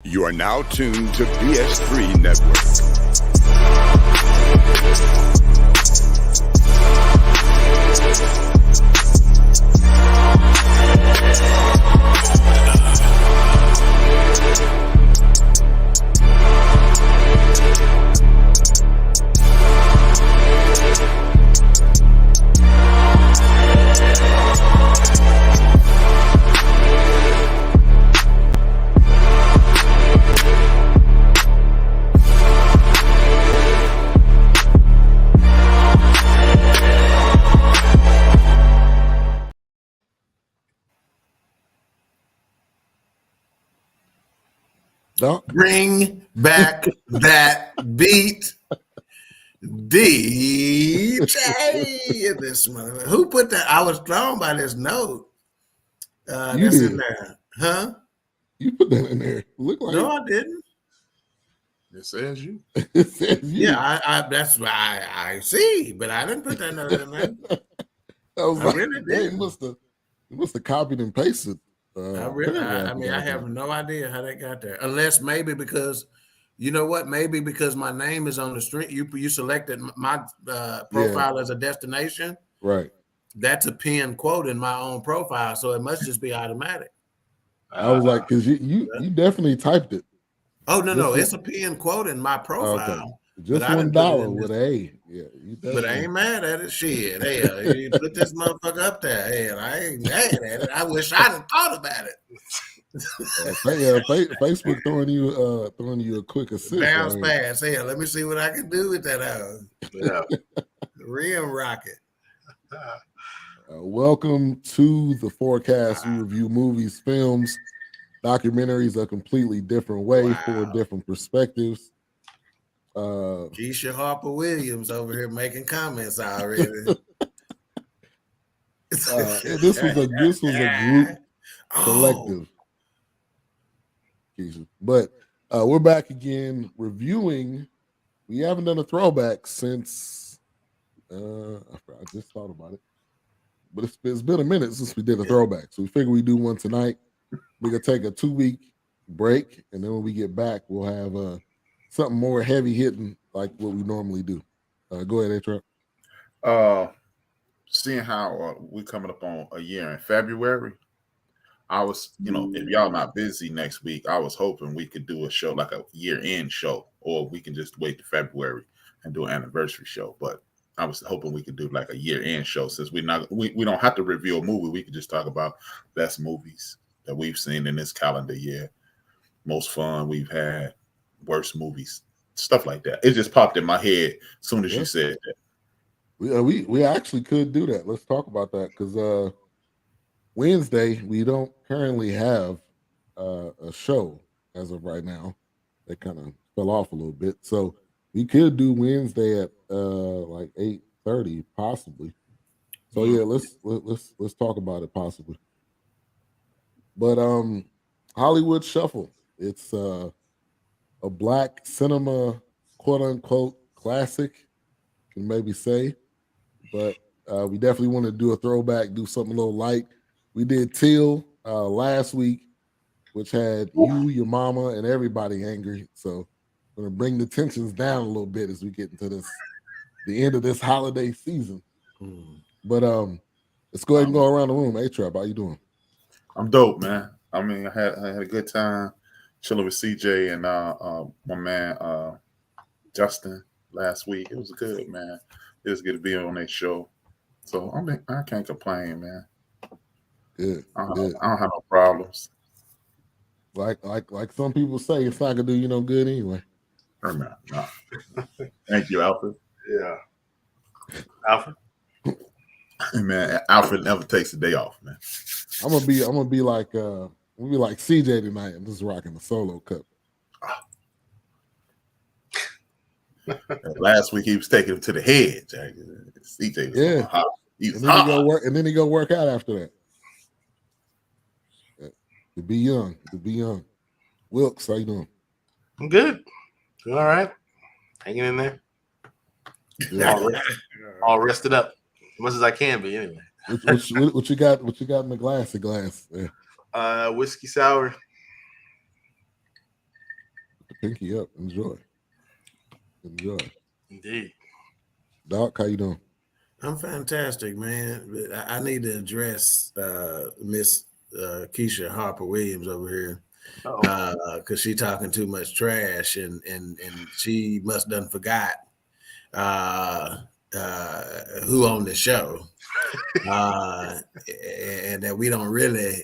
You are now tuned to BS3 Network. Bring back that beat, DJ. This mother. Who put that? I was thrown by this note. That's did. in there, huh? You put that in there. Look like No, I didn't. It says you. It says you. Yeah, I that's why I see, but I didn't put that note in there. I was like, really they did. must have copied and pasted. I mean, I have no idea how they got there, unless maybe because, you know what? Maybe because my name is on the string. You selected my profile as a destination, right? That's a pinned quote in my own profile, so it must just be automatic. I was like, because you definitely typed it. Oh no, it's a pinned quote in my profile. Okay. Just $1 with an A. Yeah, but I ain't mad at it. Shit, hell, you put this motherfucker up there. Hell, I ain't mad at it. I wish I'd have thought about it. Facebook throwing you a quick assist. Bounce pass. Hell, let me see what I can do with that. Rim rocket. Welcome to the Fourcast. We review movies, films, documentaries a completely different way for different perspectives. Keisha Harper Williams over here making comments already. This was a group collective, Keisha. But we're back again reviewing. We haven't done a throwback since I just thought about it. But it's been a minute since we did a throwback. So we figured we'd do one tonight. We're going to take a 2-week break. And then when we get back, we'll have something more heavy hitting like what we normally do. Go ahead, A-Trap. Seeing how we're coming up on a year in February, I was, if y'all not busy next week, I was hoping we could do a show like a year-end show, or we can just wait to February and do an anniversary show. But I was hoping we could do like a year-end show, since we don't have to review a movie. We could just talk about best movies that we've seen in this calendar year, most fun we've had, worst movies, stuff like that. It just popped in my head as soon as you said that. We actually could do that. Let's talk about that, because Wednesday we don't currently have a show as of right now. That kind of fell off a little bit, so we could do Wednesday at like 8:30 possibly. So yeah, let's talk about it possibly. But Hollywood Shuffle, it's a black cinema quote unquote classic, can maybe say. But we definitely want to do a throwback, do something a little light. We did Till last week, which had you, your mama, and everybody angry. So we're gonna bring the tensions down a little bit as we get into the end of this holiday season. But let's go ahead and go around the room. A-Trap, how you doing? I'm dope, man. I mean, I had a good time chilling with CJ and my man Justin last week. It was good, man. It was good to be on that show. So I can't complain, man. Good. I don't have no problems. Like some people say, it's not gonna do you no good anyway. No. Thank you, Alfred. Yeah, Alfred. Man, Alfred never takes a day off, man. I'm gonna be like CJ tonight. I'm just rocking the solo cup. Last week he was taking him to the head, Jack. CJ was hot. And then he go work out after that. To be young. Wilkes, how you doing? I'm good. Doing all right. Hanging in there. All rested up as much as I can be, anyway. What you got? What you got in the glass? Yeah. Whiskey sour. the pinky up. Enjoy. Indeed. Doc, how you doing? I'm fantastic, man. I need to address Miss Keisha Harper Williams over here because she talking too much trash, and she must done forgot who on the show, and that we don't really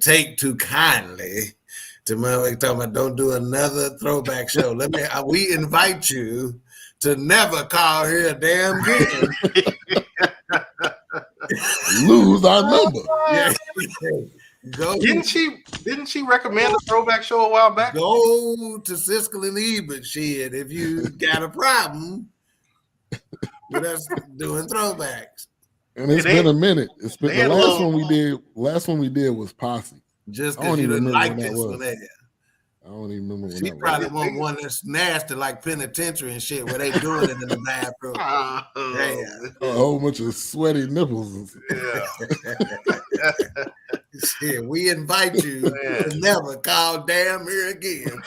take too kindly to motherfucker talking about don't do another throwback show. We invite you to never call here a damn again. Lose our number. Yeah. Didn't she recommend a throwback show a while back? Go to Siskel and Ebert shit if you got a problem with us doing throwbacks. And it's been a minute. It's been the last one we did. Last one we did was Posse. Just because you didn't like this one. I don't even remember when she probably want one that's nasty like penitentiary and shit where they doing it in the bathroom. A whole bunch of sweaty nipples. Yeah. Shit, we invite you to never call damn here again.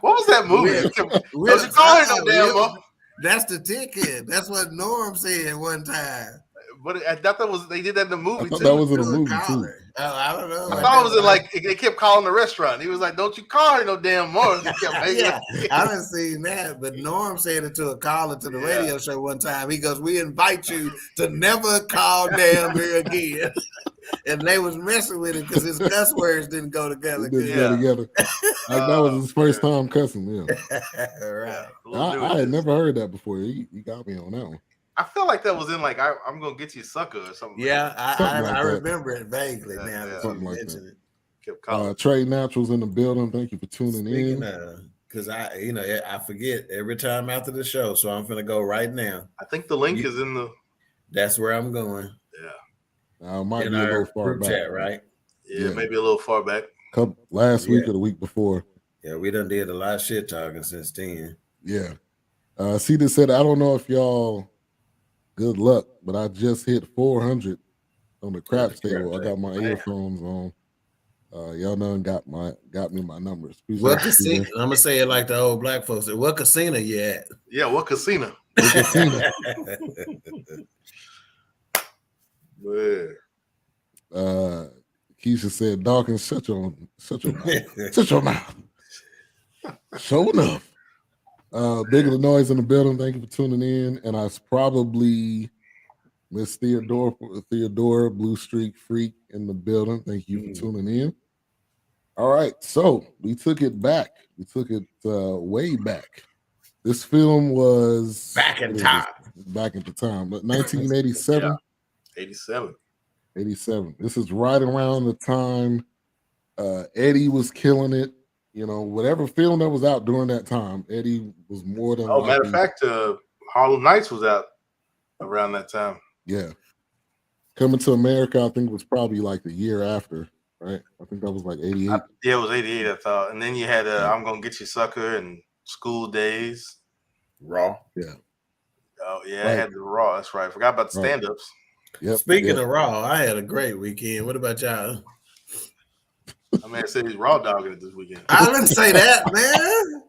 What was that movie? Was it called no damn more? That's the ticket. That's what Norm said one time. But I thought they did that in the movie I thought too. that was in a movie too. Oh, I don't know. I thought it was like they kept calling the restaurant. He was like, "Don't you call her no damn more." Yeah, I haven't seen that. But Norm said it to a caller to the radio show one time. He goes, "We invite you to never call damn here again." And they was messing with it because his cuss words didn't go together. It didn't go together. That was his first time cussing. Yeah, right. I had never heard that before. You got me on that one. I feel like that was in like I'm gonna get you sucker or something. Yeah, like I remember it vaguely now that you mentioned it. Trey Natural's in the building. Thank you for tuning in. Because I forget every time after the show, so I'm gonna go right now. I think the link is in the. That's where I'm going. Yeah, might be a little far back, chat, right? Yeah, maybe a little far back. Last week or the week before. Yeah, we done did a lot of shit talking since then. Yeah. Cedar said, I don't know if y'all. Good luck, but I just hit 400 on the craps table. I got my earphones on. Y'all done got me my numbers. What casino? I'm gonna say it like the old black folks said. What casino you at? Yeah, what casino? What casino? Keisha said, Dawkins, shut your mouth. Shut your mouth. Show enough. Big of the noise in the building. Thank you for tuning in. And I was probably Miss Theodora Blue Streak Freak in the building. Thank you for tuning in. All right, so we took it back. We took it way back. This film was back in time. Back into time, but 1987. 87. This is right around the time Eddie was killing it. You know, whatever film that was out during that time, Eddie was more than. Oh, matter of fact, Harlem Nights was out around that time. Yeah, Coming to America, I think was probably like the year after, right? I think that was like 88. Yeah, it was 88, I thought. And then you had I'm Gonna Get You Sucker and School Days. Raw. Yeah. Oh, yeah, right. I had the Raw. That's right. Forgot about the stand-ups. Yep. Speaking of Raw, I had a great weekend. What about y'all? I mean, I said he's raw dogging it this weekend. I didn't say that, man.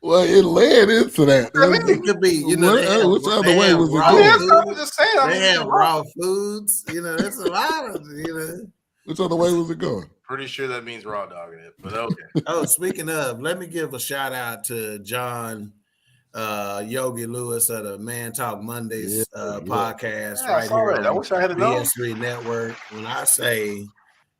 Well, it led into that. I mean, it could be, you know, which other way was it going? I was just saying. They have raw foods. You know, that's a lot of, you know. Which other way was it going? Pretty sure that means raw dogging it, but okay. Oh, speaking of, let me give a shout out to John Yogi Lewis of the Man Talk Mondays podcast right here on I wish I had it known. BS3 Network. When I say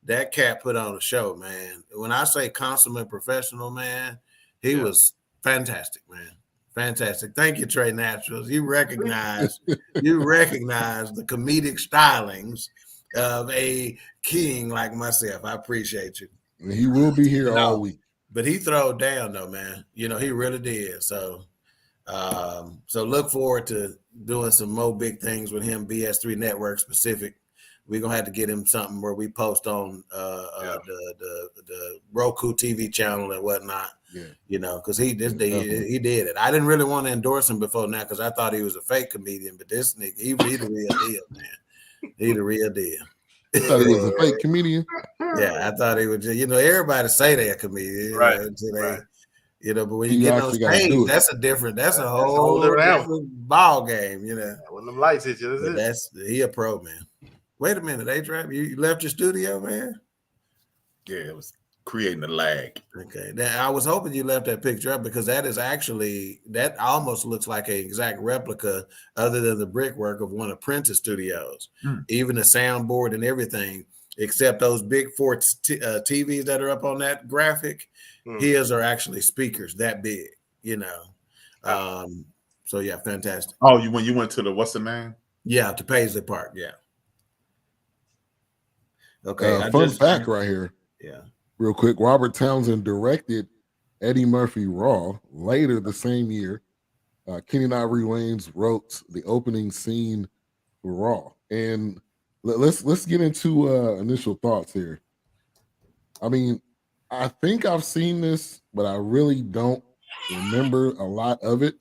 that cat put on a show, man. When I say consummate professional, man, he was fantastic, man. Fantastic. Thank you, Trey Naturals. You recognize the comedic stylings of a king like myself. I appreciate you. He will be here all week. But he throwed down though, man. You know, he really did. So look forward to doing some more big things with him, BS3 Network specific. We're gonna have to get him something where we post on the Roku TV channel and whatnot. Yeah, you know, because he did it. I didn't really want to endorse him before now because I thought he was a fake comedian, but this nigga, he the real deal, man. He the real deal. I thought he was a fake comedian. Yeah, I thought he was. Everybody say they're a comedian, Right, until they, right. but when You you get on actually gotta stage, do it. that's a a whole whole different animal. different ball game, When them lights hit you, But he a pro, man. Wait a minute, A-Trap, you left your studio, man? Yeah, it was creating a lag. Okay. Now, I was hoping you left that picture up because that almost looks like an exact replica, other than the brickwork, of one of Prince's studios. Even the soundboard and everything, except those big 4 TVs that are up on that graphic. His are actually speakers that big, So yeah, fantastic. Oh, when you went to the what's the name? Yeah, to Paisley Park. Yeah. Okay. Fun fact right here. Yeah. Real quick, Robert Townsend directed Eddie Murphy Raw. Later the same year, Kenny and Ivory Wayans wrote the opening scene for Raw. And let's get into initial thoughts here. I mean, I think I've seen this, but I really don't remember a lot of it.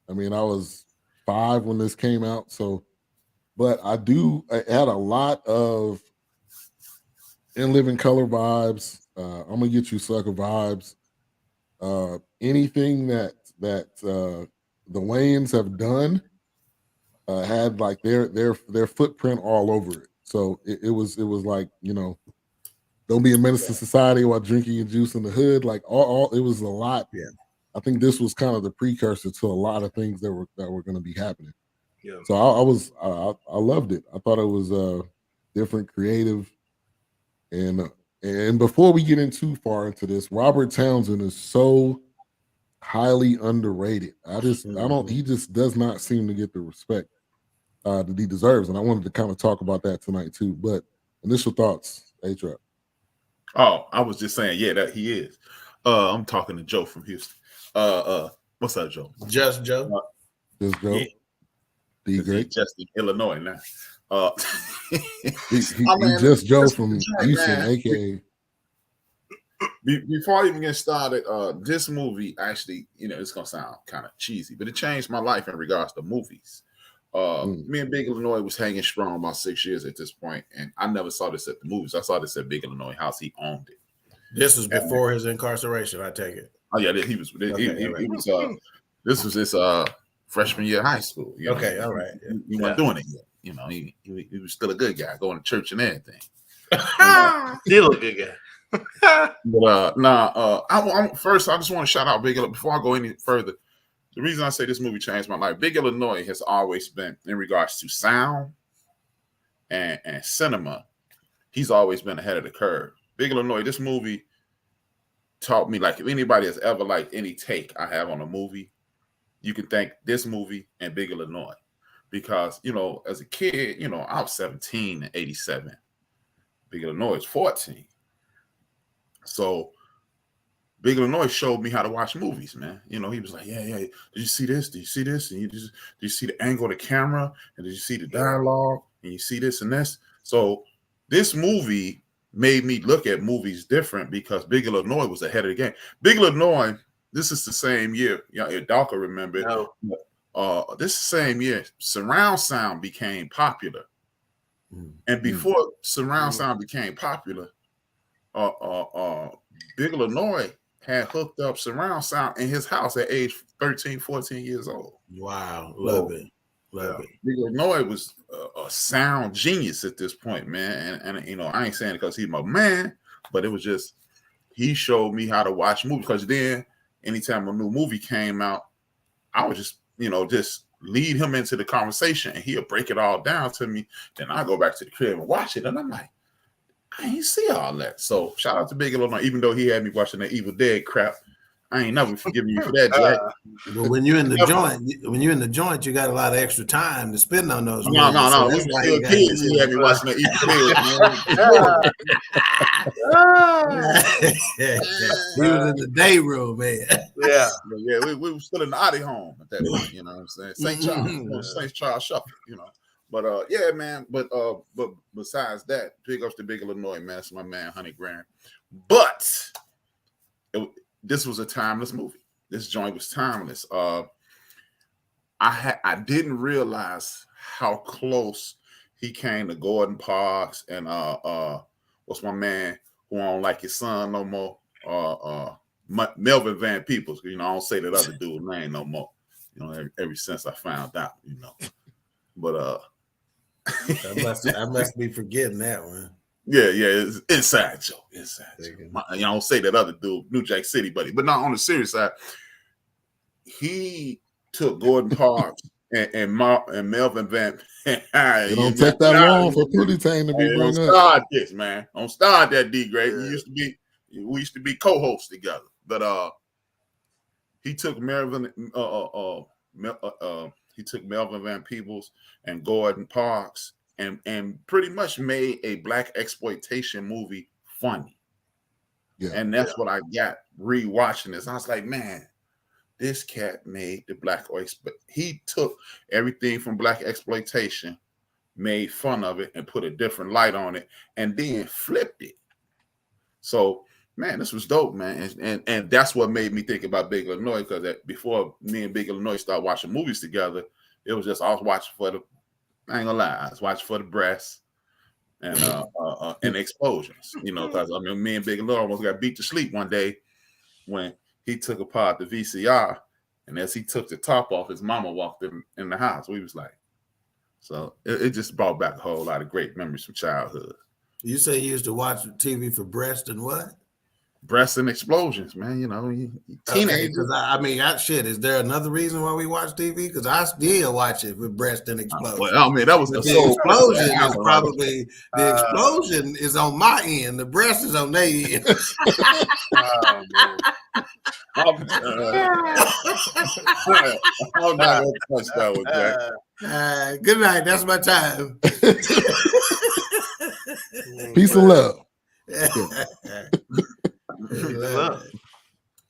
I mean, I was 5 when this came out, but I had a lot of In Living Color vibes. I'm Gonna Get You Sucker vibes. Anything that the Wayans have done had like their footprint all over it. So it was like, don't be a menace to society while drinking your juice in the hood. Like all it was a lot. Yeah. I think this was kind of the precursor to a lot of things that were going to be happening. Yeah. So I loved it. I thought it was different, creative, and before we get in too far into this, Robert Townsend is so highly underrated. He just does not seem to get the respect that he deserves. And I wanted to kind of talk about that tonight too. But initial thoughts, A-Trap. Oh, I was just saying, yeah, that he is. I'm talking to Joe from Houston. What's up, Joe? Just Joe. Just Joe. Yeah. D Great. He's just in Illinois now. He's just Joe from Houston, aka. Before I even get started, this movie actually, it's gonna sound kind of cheesy, but it changed my life in regards to movies. Me and Big Illinois was hanging strong about 6 years at this point, and I never saw this at the movies. I saw this at Big Illinois House. He owned it. This was before his incarceration, I take it. Oh yeah, he was. He was. This was his freshman year of high school. Okay, all right. He wasn't doing it yet. He was still a good guy, going to church and everything. Still a good guy. But first, I just want to shout out Big Illinois before I go any further. The reason I say this movie changed my life, Big Illinois has always been, in regards to sound and cinema, he's always been ahead of the curve. Big Illinois, this movie taught me, like, if anybody has ever liked any take I have on a movie, you can thank this movie and Big Illinois. Because, as a kid, I was 17 in 87. Big Illinois is 14. So Big Illinois showed me how to watch movies, man. He was like, yeah. Did you see this? Did you see this? And did you see the angle of the camera? And did you see the dialogue? And you see this and this? So this movie made me look at movies different because Big Illinois was ahead of the game. Big Illinois, this is the same year. Dalka remember it. No. This is the same year surround sound became popular. And before surround sound became popular, Big Illinois had hooked up surround sound in his house at age 13, 14 years old. Wow. Love it. Big Illinois was a sound genius at this point, man. And I ain't saying it because he's my man, but it was just, he showed me how to watch movies. Because then anytime a new movie came out, I would just, just lead him into the conversation and he'll break it all down to me. Then I go back to the crib and watch it. And I'm like, I ain't see all that. So shout out to Big Illinois, even though he had me watching that Evil Dead crap. I ain't never forgiving you for that, Jack. But when you're in the joint, you got a lot of extra time to spend on those. No. We were still kids. He had me watching the Evil Dead. He was in the day room, man. Yeah. We were still in the Audi home at that point. You know what I'm saying? St. Charles, St. Charles Shuffle. But yeah, man. But besides that, big ups to Big Illinois, man. That's my man, Honey Graham. But this was a timeless movie. This joint was timeless. I didn't realize how close he came to Gordon Parks and what's my man who I don't like his son no more? Melvin Van Peebles. You know, I don't say that other dude's name no more. You know, ever since I found out, you know. But I must be forgetting that one. Yeah, it's inside joke. Inside joke. You don't say that other dude, New Jack City buddy. But not on the serious side, he took Gordon Parks and Melvin Van. It don't take that long for Pootie Tang to be brought up. Don't start this, man. Don't start that, D-Grade. Yeah. We used to be co-hosts together. But he took Melvin Van Peebles and Gordon Parks and pretty much made a black exploitation movie funny. Yeah. And that's what I got rewatching this. I was like, man, this cat made the black he took everything from black exploitation, made fun of it, and put a different light on it, and then flipped it. So, man, this was dope, man. And that's what made me think about Big Illinois, because before me and Big Illinois started watching movies together, it was just I was watching for I ain't gonna lie, I was watching for the breasts and explosions, you know, because I mean, me and Big Illinois almost got beat to sleep one day when he took apart the VCR, and as he took the top off, his mama walked in the house. We was like, so it just brought back a whole lot of great memories from childhood. You say you used to watch TV for breast and what? Breasts and explosions, man. You know, teenagers. Because I mean, shit. Is there another reason why we watch TV? Because I still watch it with breast and explosions. Well, I mean, that was the explosion is probably the explosion is on my end. The breast is on their end. I'm not gonna touch that one, Jack. Good night. That's my time. Peace and love.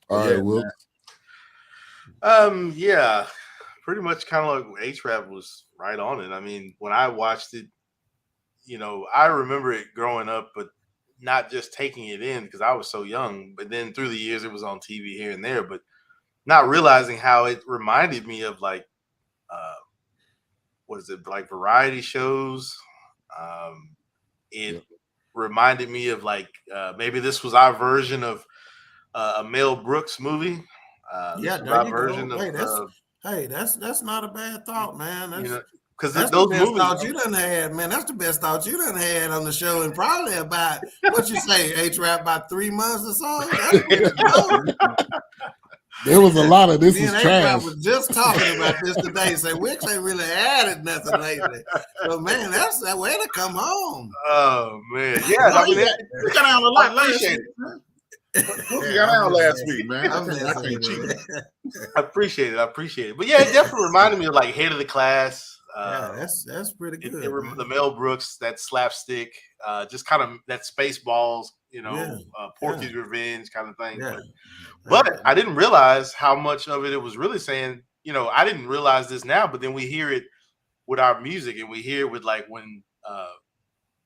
All right, Will. Yeah, pretty much kind of like H-Rap was right on it. I mean, when I watched it, you know, I remember it growing up, but not just taking it in because I was so young. But then through the years, it was on TV here and there, but not realizing how it reminded me of like, what is it, like variety shows. It reminded me of like maybe this was our version of a Mel Brooks movie. Yeah, there you version go. Hey, that's not a bad thought, man. That's, you know, because that's those the best movies thought you done had, man. That's the best thought you done had on the show, and probably about what you say, H-Rap, about 3 months or so. There was a lot of this is trash. I was just talking about this today. Say Wicks ain't really added nothing lately. So man, that's that way to come home. Oh man, yeah. I mean, you got out a lot last week. You got out last week, man. I appreciate it. But yeah, it definitely reminded me of like Head of the Class. Yeah, that's pretty good. The Mel Brooks, that slapstick, just kind of that Spaceballs, you know, Porky's Revenge kind of thing. Yeah. But I didn't realize how much of it was really saying, you know, I didn't realize this now, but then we hear it with our music, and we hear it with like when,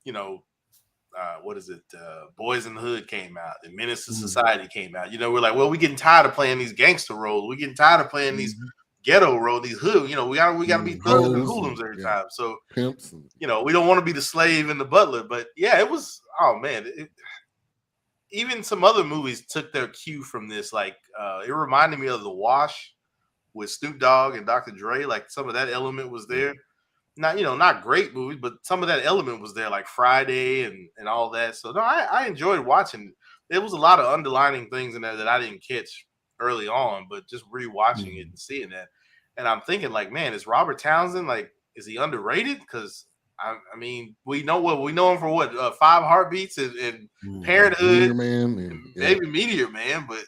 you know, what is it? Boys in the Hood came out, and Menace to Society came out. You know, we're like, well, we're getting tired of playing these gangster roles. We're getting tired of playing these ghetto roles, these hood. You know, we gotta be thugs and hoodlums every time. So, pimps. You know, we don't want to be the slave and the butler. But yeah, it was. Oh man. Even some other movies took their cue from this. Like it reminded me of The Wash with Snoop Dogg and Dr. Dre. Like some of that element was there. Not, you know, not great movies, but some of that element was there, like Friday and all that. So no, I enjoyed watching. There was a lot of underlining things in there that I didn't catch early on, but just rewatching it and seeing that. And I'm thinking like, man, is Robert Townsend, like, is he underrated? Because I mean, we know him for what, 5 Heartbeats and Parenthood, maybe Meteor Man, but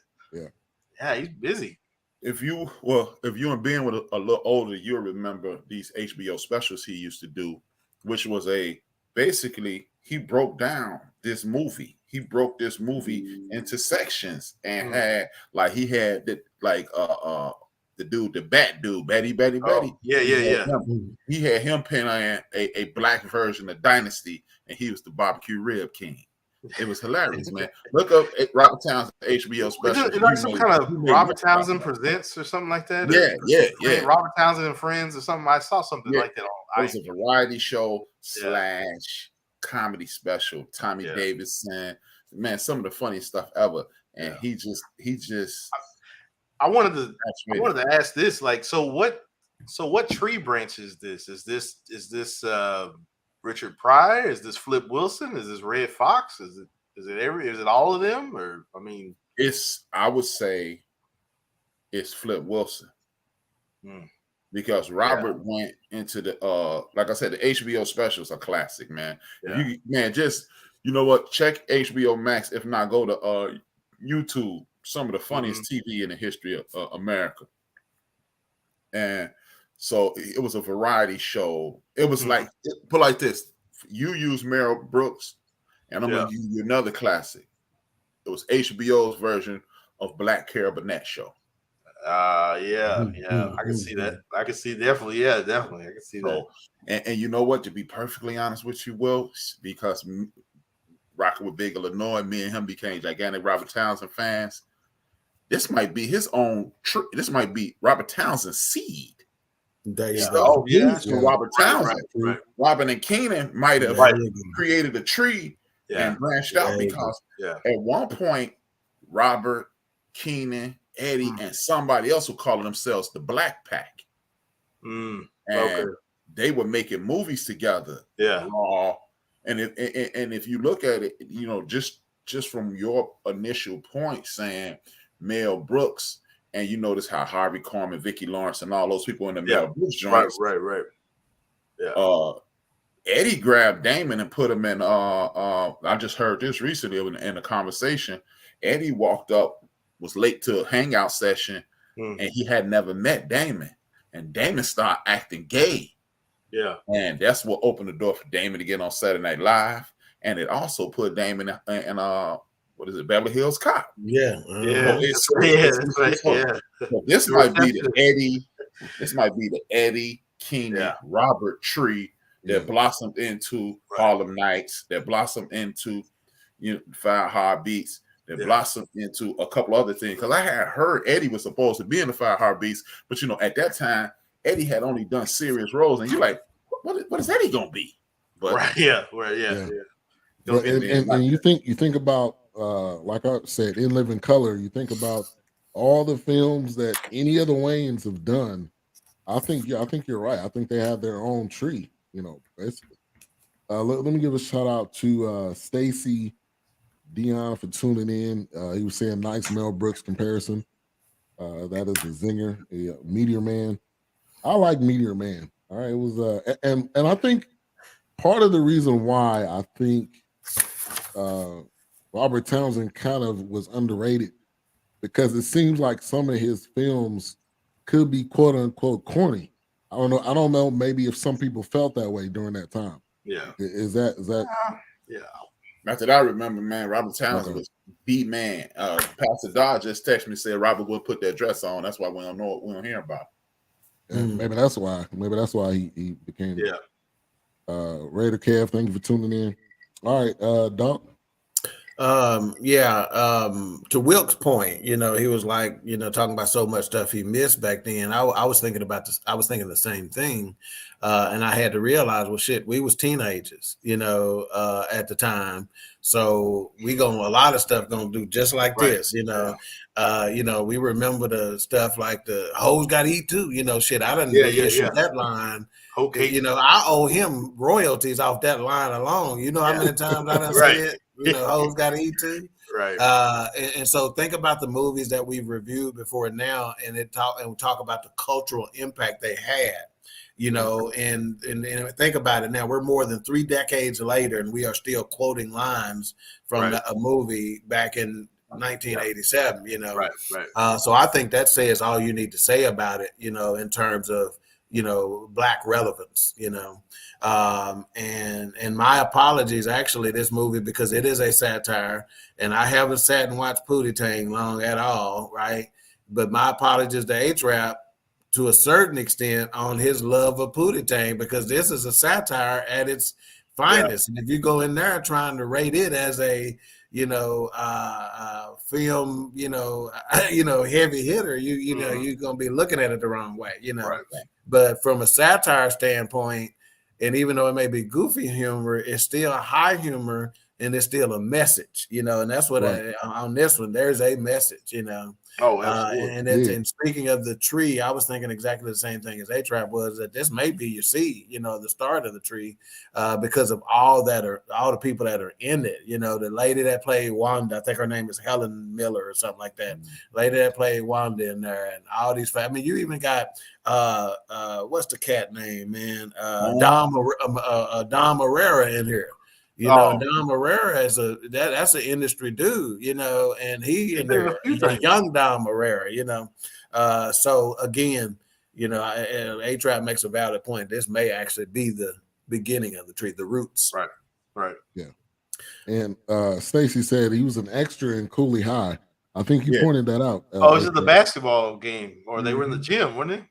yeah, he's busy. If you and Ben were a little older, you'll remember these HBO specials he used to do, which was basically he broke down this movie. He broke this movie into sections and had the dude, the Bat dude, Betty. Yeah. He had him pen on a black version of Dynasty, and he was the barbecue rib king. It was hilarious, man. Look up Robert Townsend HBO special. Is it like some kind of Robert Townsend Presents or something like that? Yeah. Robert Townsend and Friends or something. I saw something like that on. It was a variety show / comedy special. Tommy Davidson, man, some of the funniest stuff ever. And he just. I wanted to ask this, like, so what tree branch is this? Is this Richard Pryor? Is this Flip Wilson? Is this Red Fox? Is it all of them? Or I mean, I would say it's Flip Wilson. Because Robert went into the like I said, the HBO specials are classic, man. Just you know what? Check HBO Max. If not, go to YouTube. Some of the funniest TV in the history of America. And so it was a variety show. It was like, put like this: you use Meryl Brooks, and I'm gonna use you another classic. It was HBO's version of Black Carol Burnett Show. I can see that. I can see definitely. I can see that. And you know what? To be perfectly honest with you, Will, because rocking with Big Illinois, me and him became gigantic Robert Townsend fans. This might be his own. This might be Robert Townsend's seed. Robert Townsend. Right. Robin and Keenan might have created a tree and branched out because at one point, Robert, Keenan, Eddie, and somebody else who called themselves the Black Pack. And they were making movies together. And if you look at it, you know, just from your initial point saying Mel Brooks, and you notice how Harvey Korman, Vicki Lawrence, and all those people in the Mel Brooks joints. Right. Eddie grabbed Damon and put him in. I just heard this recently in a conversation. Eddie walked up, was late to a hangout session, and he had never met Damon. And Damon started acting gay. And that's what opened the door for Damon to get on Saturday Night Live. And it also put Damon in Beverly Hills Cop. This might be the Eddie. This might be the Eddie Keenan Robert tree that blossomed into Harlem Nights, that blossomed into Five Heartbeats, that blossomed into a couple other things. Because I had heard Eddie was supposed to be in the Five Heartbeats, but at that time Eddie had only done serious roles, and you're like, what is Eddie gonna be? But And you think about like I said, In Living Color, you think about all the films that any of the Wayans have done. I think you're right. I think they have their own tree, basically. Let me give a shout out to Stacy Dion for tuning in. He was saying nice Mel Brooks comparison. That is a zinger, a Meteor Man. I like Meteor Man. All right, it was and I think part of the reason why I think Robert Townsend kind of was underrated because it seems like some of his films could be quote unquote corny. I don't know. Maybe if some people felt that way during that time. Is that? Not that I remember, man. Robert Townsend was the man. Pastor Dodd just texted me and said Robert would put that dress on. That's why we don't hear about it. Maybe that's why. Maybe that's why he became. Raider Kev, thank you for tuning in. All right, Doc. To Wilk's point, he was like, talking about so much stuff he missed back then. I was thinking about this. I was thinking the same thing. And I had to realize, well, shit, we was teenagers, at the time. So a lot of stuff gonna do just like this, we remember the stuff like the hoes gotta eat too, shit. I didn't that line. Okay. I owe him royalties off that line alone. You know how many times I done said, hoes gotta eat too. Right. And so think about the movies that we've reviewed before now, and we talk about the cultural impact they had. And think about it now. We're more than 3 decades later, and we are still quoting lines from a movie back in 1987. Right. So I think that says all you need to say about it. In terms of Black relevance. And my apologies, actually, this movie, because it is a satire, and I haven't sat and watched Pootie Tang long at all, right? But my apologies to H-Rap to a certain extent on his love of Pootie Tang, because this is a satire at its finest. And if you go in there trying to rate it as a film, heavy hitter, you know, you're gonna be looking at it the wrong way, you know. Right. But from a satire standpoint, and even though it may be goofy humor, it's still a high humor and it's still a message, you know. And that's what on this one, there's a message, you know. Oh, absolutely. And speaking of the tree, I was thinking exactly the same thing as A-Trap was, that this may be your seed, you know, the start of the tree, because of all the people that are in it. You know, the lady that played Wanda, I think her name is Helen Miller or something like that. Lady that played Wanda in there, and all these. I mean, you even got what's the cat name, man? Dom Herrera in here. You know, and Dom Herrera is that's an industry dude, you know, and he's a young Dom Herrera, you know. So again, you know, A-Trap makes a valid point. This may actually be the beginning of the tree, the roots. Right. Yeah. And Stacy said he was an extra in Cooley High. I think you pointed that out. Is it the basketball game, or they were in the gym, weren't they?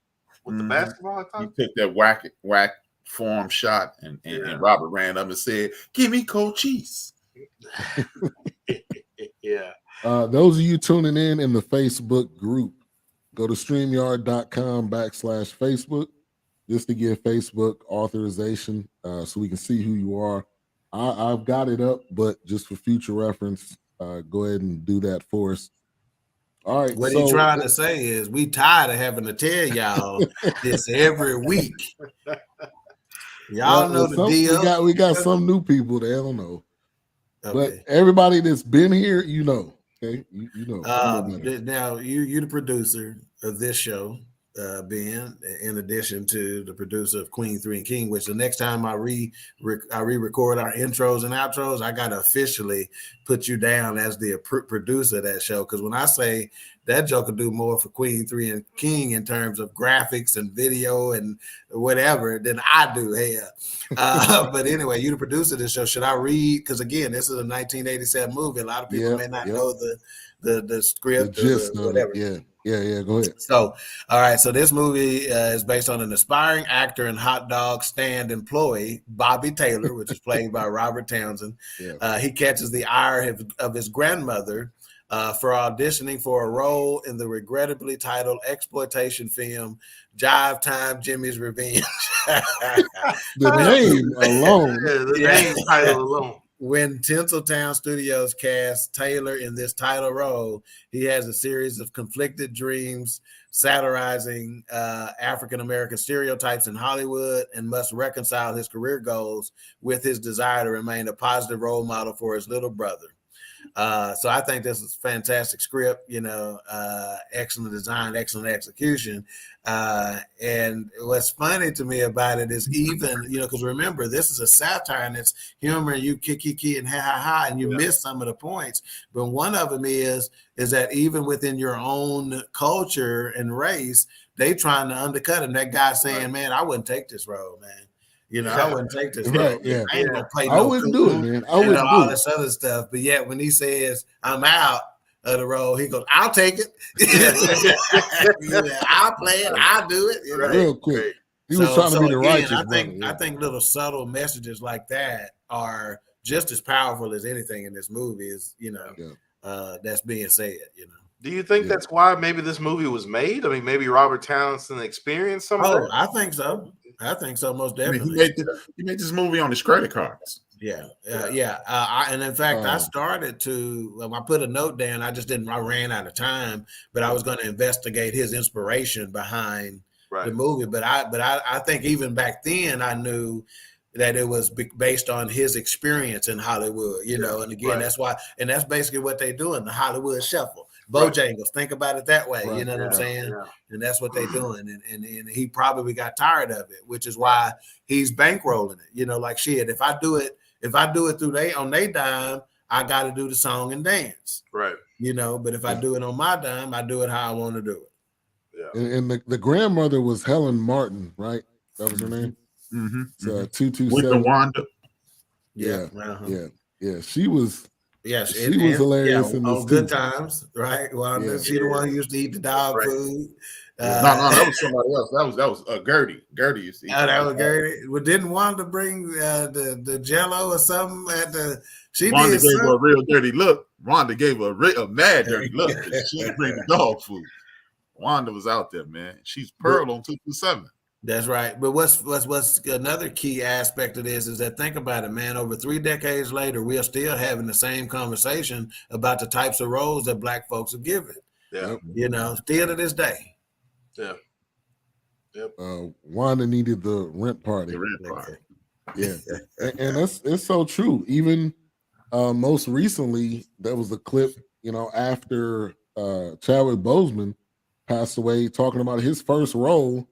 With the basketball, I thought. He took that whack form shot, and Robert ran up and said, "Give me cold cheese." Yeah. Those of you tuning in the Facebook group, go to streamyard.com/Facebook just to give Facebook authorization so we can see who you are. I've got it up, but just for future reference, go ahead and do that for us. All right. What he's trying to say is we tired of having to tell y'all this every week. Y'all know the deal. We got some new people that I don't know. Okay. But everybody that's been here, you know. Okay. You know. Now you the producer of this show, Ben, in addition to the producer of Queen 3 and King, which the next time I re-record our intros and outros, I gotta officially put you down as the producer of that show. Because when I say that joke will do more for Queen 3 and King in terms of graphics and video and whatever than I do here. But anyway, you the producer of this show. Should I read? Because again, this is a 1987 movie. A lot of people may not know the script, the or whatever. Yeah. Go ahead. So, all right. So this movie is based on an aspiring actor and hot dog stand employee, Bobby Taylor, which is played by Robert Townsend. Yeah. He catches the ire of his grandmother for auditioning for a role in the regrettably titled exploitation film Jivetime, Jimmy's Revenge. The name alone. The name title alone. When Tinseltown Studios cast Taylor in this title role, he has a series of conflicted dreams, satirizing African-American stereotypes in Hollywood, and must reconcile his career goals with his desire to remain a positive role model for his little brother. So I think this is a fantastic script, you know, excellent design, excellent execution. And what's funny to me about it is even, you know, because remember, this is a satire and it's humor, you kiki and ha, and you miss some of the points. But one of them is that even within your own culture and race, they trying to undercut him. That guy saying, man, I wouldn't take this role, man. You know, I wouldn't take this. Right, I ain't gonna play I wouldn't do it, man. I wouldn't do all this other stuff. But yet when he says I'm out of the role, he goes, I'll take it. I'll play it, I'll do it. You know? Real quick. He was trying to be the righteous. I think little subtle messages like that are just as powerful as anything in this movie is, you know, that's being said, you know. Do you think that's why maybe this movie was made? I mean, maybe Robert Townsend experienced some of that? I think so. I think so, most definitely. He made this movie on his credit cards. Yeah. And in fact, I started to. I put a note down. I ran out of time, but I was going to investigate his inspiration behind the movie. But I think even back then, I knew that it was based on his experience in Hollywood. You know, and again, that's why, and that's basically what they do in the Hollywood Shuffle. Bojangles, think about it that way. You know what I'm saying? Yeah. And that's what they're doing. And he probably got tired of it, which is why he's bankrolling it. You know, like shit. If I do it through on their dime, I got to do the song and dance. Right. You know, but if I do it on my dime, I do it how I want to do it. Yeah. And the grandmother was Helen Martin, right? That was her name. Mm-hmm. So 227 with the Wanda. Yeah. She was. Yes, she was hilarious in this Good Times, right? Well, she the one who used to eat the dog food. that was somebody else. That was Gertie. Gertie is. That was Gertie. Well, didn't Wanda bring the Jello or something at the? Wanda gave her a real dirty look. Wanda gave her a mad dirty look. She didn't bring the dog food. Wanda was out there, man. She's Pearl on 227. That's right. But what's another key aspect of this is that, think about it, man. Over 3 decades later, we are still having the same conversation about the types of roles that Black folks are given. Yeah. You know, still to this day. Yeah. Yep. Wanda needed the rent party. The rent party. Yeah. and it's so true. Even most recently, there was a clip, after Chadwick Boseman passed away, talking about his first role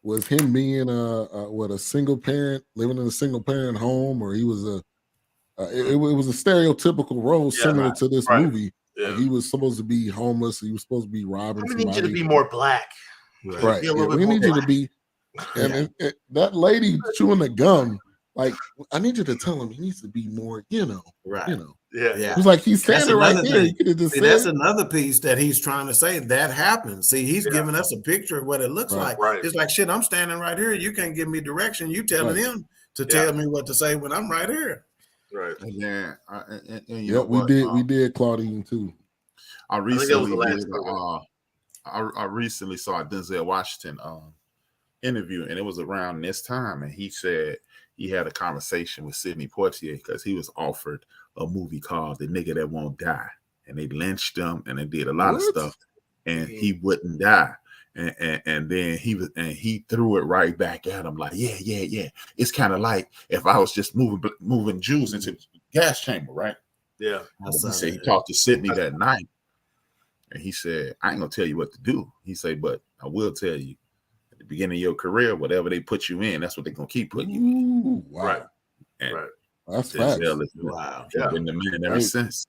was him being a single parent, living in a single parent home, or he was it was a stereotypical role similar to this movie. Yeah. Like he was supposed to be homeless. He was supposed to be robbing somebody. We need you to be more Black. Right. Yeah, we need you to be. And that lady chewing the gum, like, I need you to tell him he needs to be more, Right. Yeah. It was like he's standing right there. You could have just said. That's another piece that he's trying to say that happens. See, he's giving us a picture of what it looks like. Right. It's like, shit, I'm standing right here. You can't give me direction. You telling him to tell me what to say when I'm right here. Right. Yeah. We did Claudine too. I recently saw a Denzel Washington interview, and it was around this time, and he said he had a conversation with Sidney Poitier because he was offered a movie called The Nigga That Won't Die, and they lynched him and they did a lot of stuff, and he wouldn't die. And then he threw it right back at him like, yeah. It's kind of like if I was just moving Jews into the gas chamber, right? Yeah. He said he talked to Sidney that night, and he said, I ain't gonna tell you what to do. He said, but I will tell you, at the beginning of your career, whatever they put you in, that's what they're gonna keep putting you in. Wow. Right. And right. That's facts. Wow. Been the man ever since.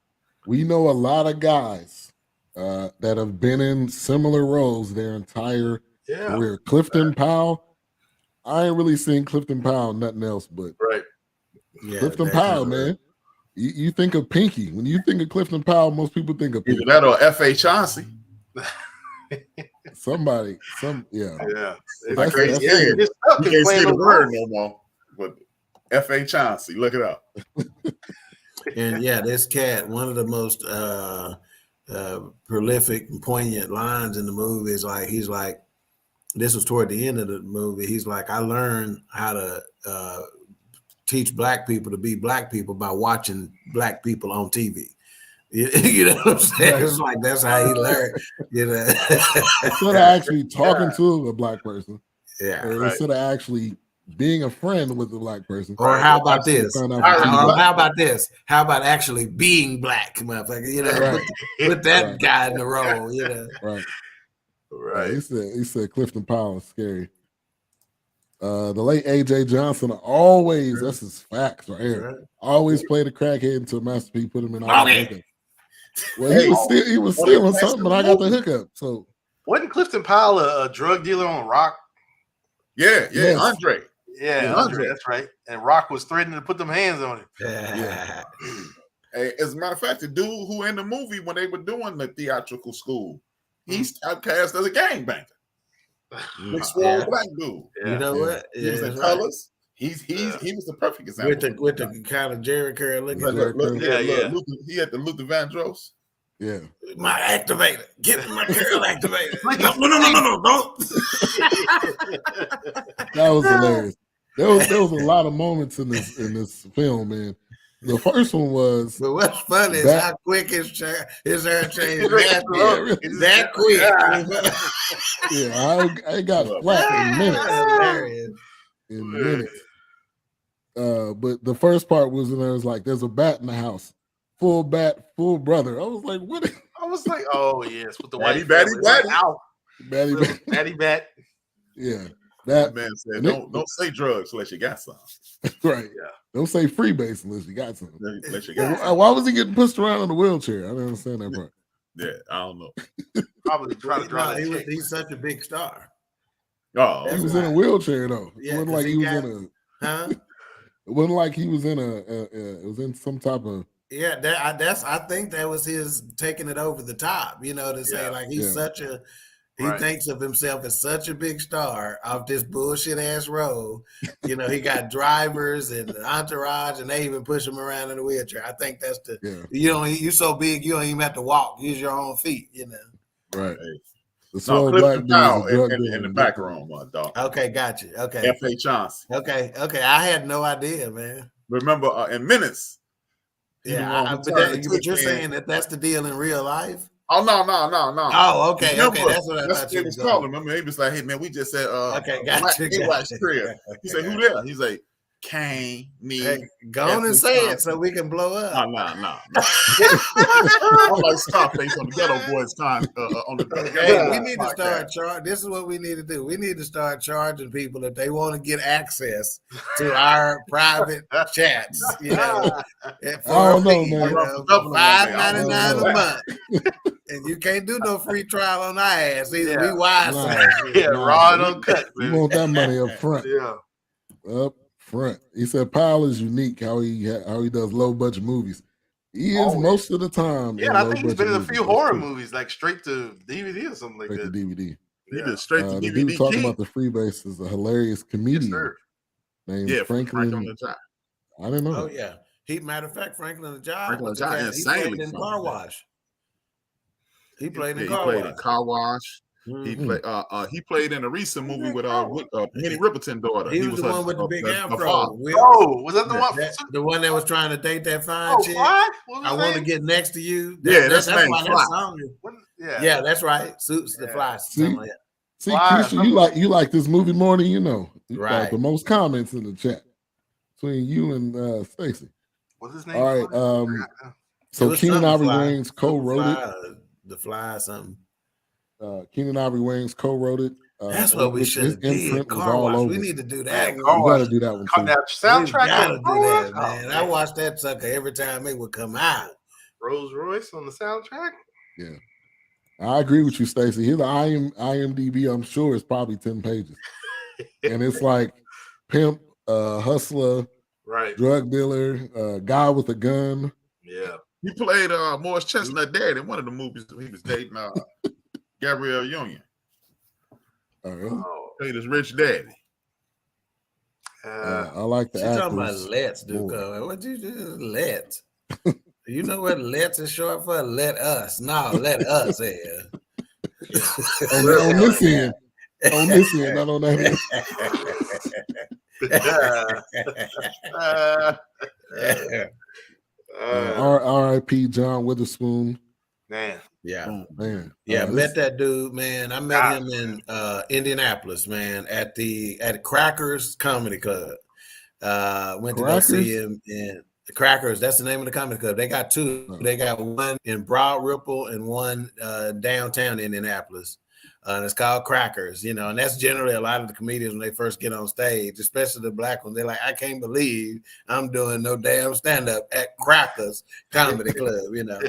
We know a lot of guys that have been in similar roles their entire career. Clifton Powell, I ain't really seen Clifton Powell nothing else but Clifton Powell, man. You think of Pinky. When you think of Clifton Powell, most people think of Pinky. Either that or F.A. Chauncey. Somebody. Yeah. It's crazy. You can't say the word no more. But F.A. Chauncey, look it up. And this cat, one of the most prolific and poignant lines in the movie is like, he's like, this was toward the end of the movie. He's like, I learned how to teach Black people to be Black people by watching Black people on TV. You know what I'm saying? It's like that's how he learned. Instead of actually talking to a Black person, or instead of actually being a friend with a Black person. Or how about this? How about this? How about actually being Black, motherfucker? Put that guy in the role. Right. He said Clifton Powell is scary. The late AJ Johnson always, that's his facts right here. Always played a crackhead until Master P put him in all the hookup. Well, he was stealing something, but I got the hookup. So wasn't Clifton Powell a drug dealer on Rock? Yeah, Andre. Yeah, Andre, that's right. And Rock was threatening to put them hands on him. Yeah. Hey, as a matter of fact, the dude who in the movie when they were doing the theatrical school, he's typecast as a gangbanger. Big swole Black dude. You know what? He was in Colors. He was the perfect example. With the kind of Jerry Curl looking. He had the Luther Vandross. Yeah. My activator. Get my curl activator. No, don't. That was hilarious. There was a lot of moments in this film, man. The first one was. But what's funny is how quick his hair changed. That quick. I got flat in minutes. In minutes. But the first part was when there was like, there's a bat in the house. Full bat, full brother. I was like, what? I was like, oh yes, with the Batty, white Batty bat. Yeah. That man said, don't say drugs unless you got some. Right. Yeah. Don't say freebase unless you got some. Unless you got some. Why was he getting pushed around in a wheelchair? I didn't understand that part. Yeah, I don't know. Probably trying to draw he's such a big star. Oh, he was in a wheelchair though. It wasn't like he was in a. It wasn't like he was in it was in some type of. Yeah, I think that was his taking it over the top. To say like he's such a He thinks of himself as such a big star off this bullshit ass road. You know, he got drivers and entourage, and they even push him around in a wheelchair. I think that's you so big you don't even have to walk. Use your own feet, you know. Right. No, Clifton Powell in the back room, dog. Okay, got you. Okay. F.A. Johnson. Okay. I had no idea, man. Remember, in minutes. Yeah, but you're saying that's the deal in real life? Oh, no. Oh, okay. Remember, Okay, that's what I thought you was calling. Remember, he was like, hey, man, we just said, okay, got you. He said, who there? He's like, Kane, me. Hey, go on and say it so we can blow up. No. I'm like Scarface on the Ghetto Boys time. On the hey, we need to start charging. This is what we need to do. We need to start charging people if they want to get access to our private chats. You know, for $5.99 a month. And you can't do no free trial on our ass either. We wise. Raw and uncut. You want that money up front. Up front. He said Powell is unique how he does low budget movies. He is most of the time. Yeah, I think he's been in a few horror movies, like straight to DVD or something like that. Straight to DVD. He did straight to DVD. The dude talking about the freebase is a hilarious comedian named Franklin. I didn't know. Oh yeah. Matter of fact, Franklin the Giant. He played in Car Wash. He played in Car Wash. Mm-hmm. He played in a recent movie with Minnie Riperton daughter. He was the one with the big afro. Was that the one? The one that was trying to date that fine chick? I want to get next to you. That's why that song is. Yeah, that's right. Suits the Fly. See, Keisha, you like this movie more than you know. Right. The most comments in the chat between you and Stacey. What's his name? All right. So Keenan Ivory Wayans co-wrote it. The Fly or something. Keenan Ivory Wayans co-wrote it. That's what we should do. Car Wash. We need to do that. We got to do that one too. Soundtrack. Gotta do that, man. I watched that sucker every time it would come out. Rolls Royce on the soundtrack. Yeah, I agree with you, Stacey. His IMDb, I'm sure, is probably 10 pages, and it's like pimp, hustler, right, drug dealer, guy with a gun. Yeah, he played Morris Chestnut dad in one of the movies. He was dating Gabrielle Union. Oh, really? Played his rich daddy. I like the actors. Talking about Let's, dude. What you do? Let's. You know what Let's is short for? Let us. No, let us here. on this end. On this end, not on that end. R.I.P. John Witherspoon. Man. Yeah. Oh, man. Met that dude, man. I met him in Indianapolis, man, at Craigus Comedy Club. Went to go see him in Craigus. That's the name of the comedy club. They got two. Oh. They got one in Broad Ripple and one downtown Indianapolis. It's called Craigus, and that's generally a lot of the comedians when they first get on stage, especially the black ones. They're like, I can't believe I'm doing no damn stand-up at Craigus Comedy Club,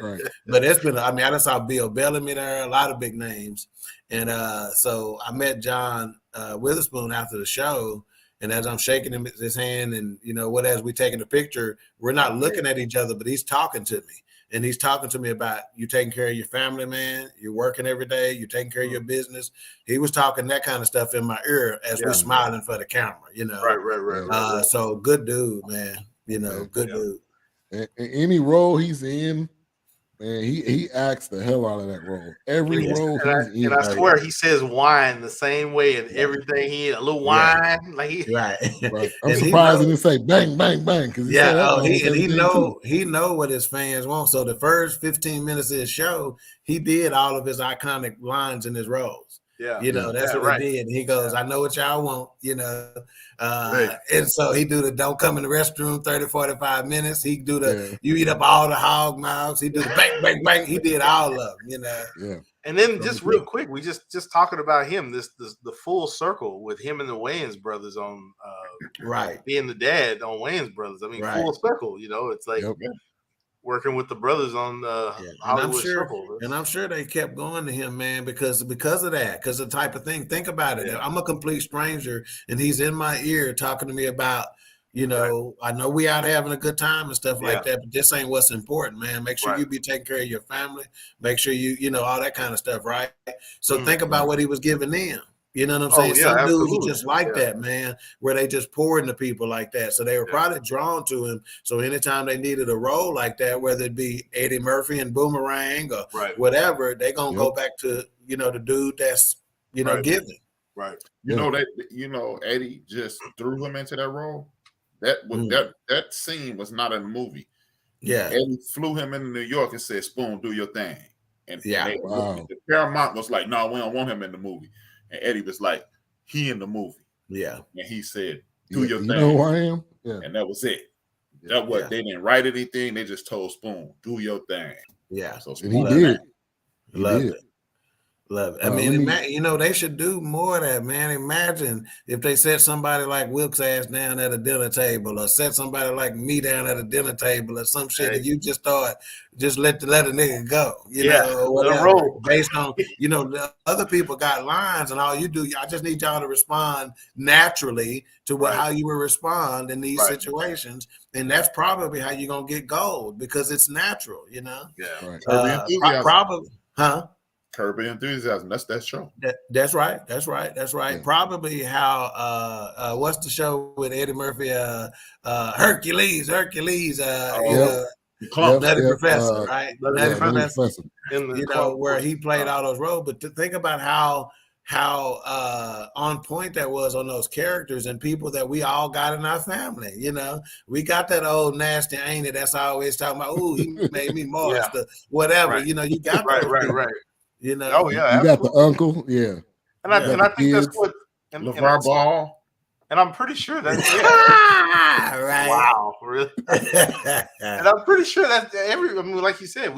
Right. But it's been, I just saw Bill Bellamy there, a lot of big names. And so I met John Witherspoon after the show. And as I'm shaking his hand and, as we taking a picture, we're not looking at each other, but he's talking to me. And he's talking to me about you taking care of your family, man. You're working every day. You're taking care of your business. He was talking that kind of stuff in my ear as we're smiling for the camera, Right. So good dude, man. Good dude. And any role he's in, man, he acts the hell out of that role. Every role he's in. And I swear he says wine the same way in everything. He a little wine. Right. I'm surprised he didn't say bang, bang, bang. He know what his fans want. So the first 15 minutes of his show, he did all of his iconic lines in his roles. Yeah. That's what he did. And he goes, I know what y'all want, and so he do the don't come in the restroom 30, 45 minutes. He do the you eat up all the hog mouths. He do the bang, bang, bang. He did all of them, Yeah. And then just real quick, we just talking about him, the full circle with him and the Wayans brothers on being the dad on Wayans brothers. Full circle, it's like working with the brothers on Hollywood Circle. And I'm sure they kept going to him, man, because of that, because of the type of thing. Think about it. I'm a complete stranger, and he's in my ear talking to me about, You know, I know we out having a good time and stuff like Yeah. that, but this ain't what's important, man. Make sure Right. you be taking care of your family. Make sure you know, all that kind of stuff, right? So Mm. think about what he was giving them. You know what I'm Oh, saying? yeah, Some dudes absolutely. are just like Yeah. that, man, where they just pour into people like that. So they were Yeah. probably drawn to him. So anytime they needed a role like that, whether it be Eddie Murphy and Boomerang or Right. whatever, they gonna Yep. go back to, you know, the dude that's, you know, Right. giving. Right. You Yeah. know that Eddie just threw him into that role. That was Mm. that scene was not in the movie. Yeah. Eddie flew him into New York and said, "Spoon, do your thing." And Yeah. they, Wow. the Paramount was like, "No, we don't want him in the movie." And Eddie was like, "He in the movie." Yeah. And he said, "Do Yeah, your you thing." know who I am? Yeah. And that was it. Yeah. That was Yeah. they didn't write anything. They just told Spoon, "Do your thing." Yeah. So And he Spoon, did. He Love did. it. Love it. I Let mean, me- you know, they should do more of that, man. Imagine if they set somebody like Wilkes ass down at a dinner table, or set somebody like me down at a dinner table, or some shit, Hey. and you just thought, just let a nigga go, you Yeah, know, or let 'em whatever, roll. based on, you know, the other people got lines, and all you do, I just need y'all to respond naturally to what Right. how you will respond in these Right. situations, and that's probably how you're gonna get gold, because it's natural, you know. Yeah. Right. Curb Your Enthusiasm. Probably, huh? Curb Your Enthusiasm. That's that show. That's right. That's right. That's right. Yeah. Probably how what's the show with Eddie Murphy? Hercules. You know, Clump. Nutty Yep. Professor, right? Nutty Nutty Yeah, Professor. Nutty Professor. Professor. In the You know, club. where he played all those roles. But to think about how on point that was on those characters and people that we all got in our family. You know, we got that old nasty ain't it that's always talking about, oh, he made me moist, or whatever. Right. You know, you got Right. those Right. people, Right. you know. Oh yeah. You got the Absolutely. uncle. Yeah. And I Yeah. and I think that's Kids. what. And LeVar that's- Ball. And I'm pretty sure that. Yeah. Right. Wow. Really. And I'm pretty sure that I mean, like you said,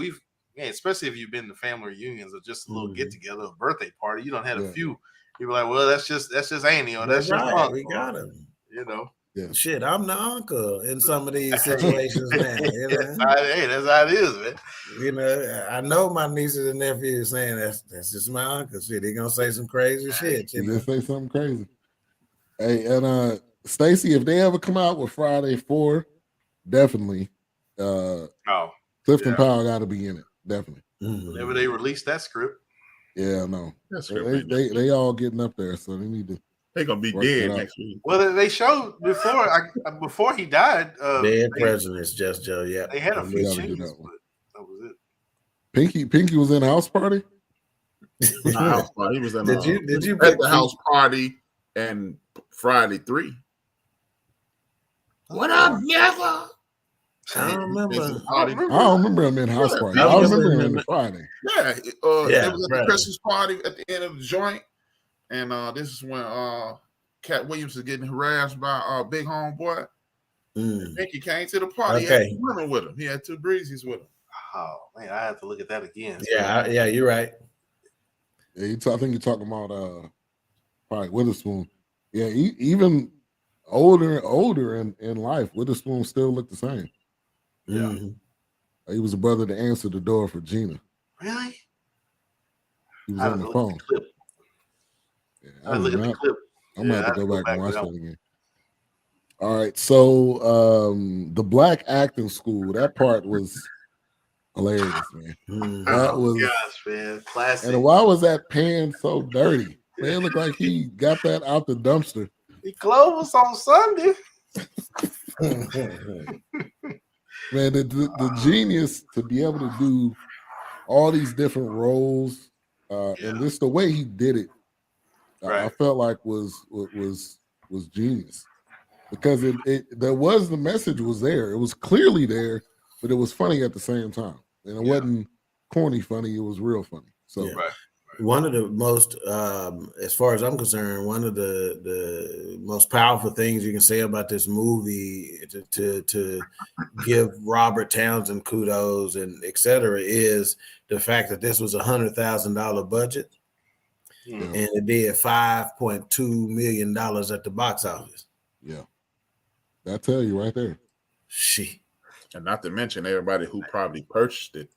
especially if you've been to family reunions or just a little get together, a birthday party, you don't have a Yeah. few. You're like, well, that's just Annie, or that's just right. Uncle, We got him. you know. Yeah. Shit, I'm the uncle in some of these situations now. You know? Hey, that's how it is, man. You know, I know my nieces and nephews saying that's just my uncle. Shit, he gonna say some crazy shit. You You know? just say something crazy. Hey, and Stacy, if they ever come out with Friday 4, definitely Oh, Clifton yeah. Powell got to be in it. Definitely. whenever they release that script, Yeah, no. That script ain't that They all getting up there, so they need to. They gonna be Work dead it out. next week. well, they showed before he died. Dead presidents, just Joe. Yeah, They had a We few gotta do scenes, that one. but that was it. Pinky was in House Party. The house party. He was in Did you at pick the house party and Friday 3. What up, nigga? I don't remember. I don't remember him in House Yeah, Party. I I remember remember him him in- in Friday. Yeah, it Yeah, was at right. the Christmas party at the end of the joint, and this is when Cat Williams is getting harassed by Big Homeboy. Mm. Pinky came to the party. Okay. He had 2 women with him. He had 2 breezies with him. Oh man, I have to look at that again. Yeah, you're right. Yeah, I think you're talking about probably Witherspoon. Yeah, even older in life, Witherspoon still looked the same. Yeah. Mhm. He was a brother to answer the door for Gina. Really? He was I on have the to look phone. at the clip. Yeah, I look at the clip. I'm gonna Yeah, have to I go have to back and watch that that again. All right, so the black acting school, that part was hilarious, man. Mhm. That Oh was, gosh, man, classic. and why was that pan so dirty? Man, it looked like he got that out the dumpster. He closed on Sunday. Man, the genius to be able to do all these different roles, and just the way he did it, I Right. felt like was genius, because there was, the message was there. It was clearly there, but it was funny at the same time, and it wasn't corny funny. It was real funny. So Yeah. Right. One of the most, as far as I'm concerned, one of the most powerful things you can say about this movie to give Robert Townsend kudos and et cetera is the fact that this was $100,000 budget, Mm. and it did $5.2 million at the box office. yeah, that tell you right there. Shit. And not to mention everybody who probably purchased it.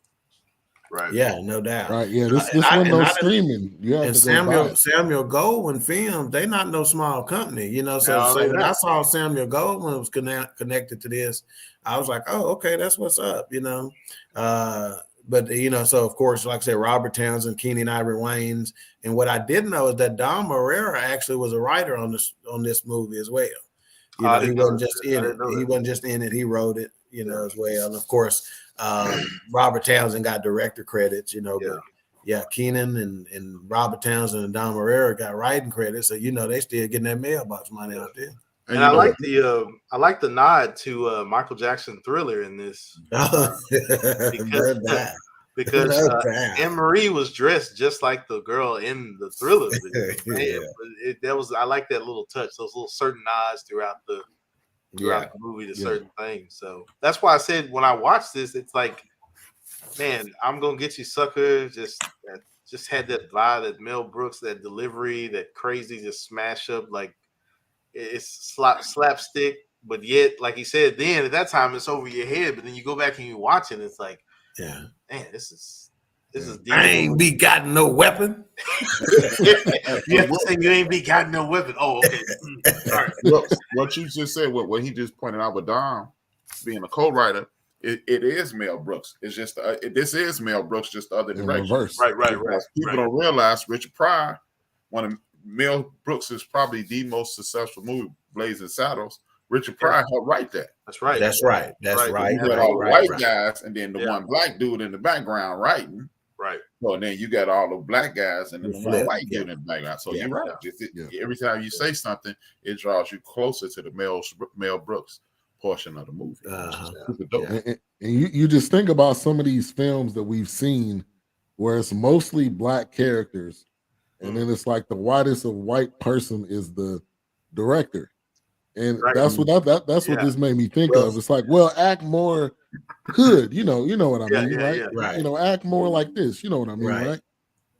Right. Yeah, no doubt. Right. Yeah. This one no streaming. You have and to go buy it. Samuel Goldwyn Films, they not no small company, you know. So, No, when I saw Samuel Goldwyn was connected to this, I was like, oh, okay, that's what's up, you know. But you know, so of course, like I said, Robert Townsend, Keenan Ivory Wayans, and what I didn't know is that Don Moreira actually was a writer on this movie as well. You know, he wasn't just in it. He wasn't just in it. He wrote it, you know, as well. And of course, Robert Townsend got director credits, you know, but yeah, Keenan and Robert Townsend and Don Moreira got writing credits, so you know they still getting that mailbox money out there. And I like the nod to Michael Jackson Thriller in this because Anne Marie was dressed just like the girl in the Thriller video. I like that little touch, those little certain nods throughout the movie to certain things. So that's why I said when I watched this, it's like, man, I'm gonna get you, sucker. Just had that vibe, that Mel Brooks, that delivery, that crazy, just smash up, like it's slapstick, but yet, like he said, then at that time it's over your head. But then you go back and you watch it, and it's like, man, this is deep. I ain't begotten no weapon. You have to say you ain't begotten no weapon. Oh, okay. All right. Look, what you just said, what he just pointed out with Dom being a co-writer, it is Mel Brooks. It's just this is Mel Brooks, just the other direction. Right. People don't realize Richard Pryor, one of Mel Brooks is probably the most successful movie, Blazing Saddles. Richard Pryor helped write that. That's right. You got all the white guys, and then the one black dude in the background writing. Right. So then you got all the black guys and then the one white dude in the background. So you're right. Every time you say something, it draws you closer to the Mel Brooks portion of the movie. And you just think about some of these films that we've seen where it's mostly black characters, and then it's like the whitest of white person is the director. And that's what that's what this made me think of. It's like, well, act more hood, you know what I mean, right? You know, act more like this, you know what I mean, right?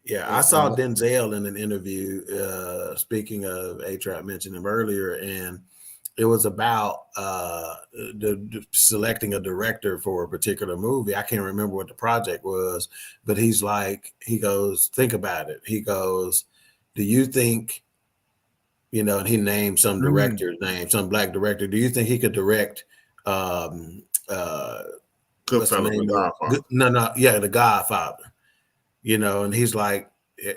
Yeah, I saw Denzel in an interview. Speaking of A-Trap, mentioned him earlier, and it was about selecting a director for a particular movie. I can't remember what the project was, but he goes, think about it. He goes, do you think, you know, and he named some director's name, some black director. Do you think he could direct The Godfather? You know, and he's like,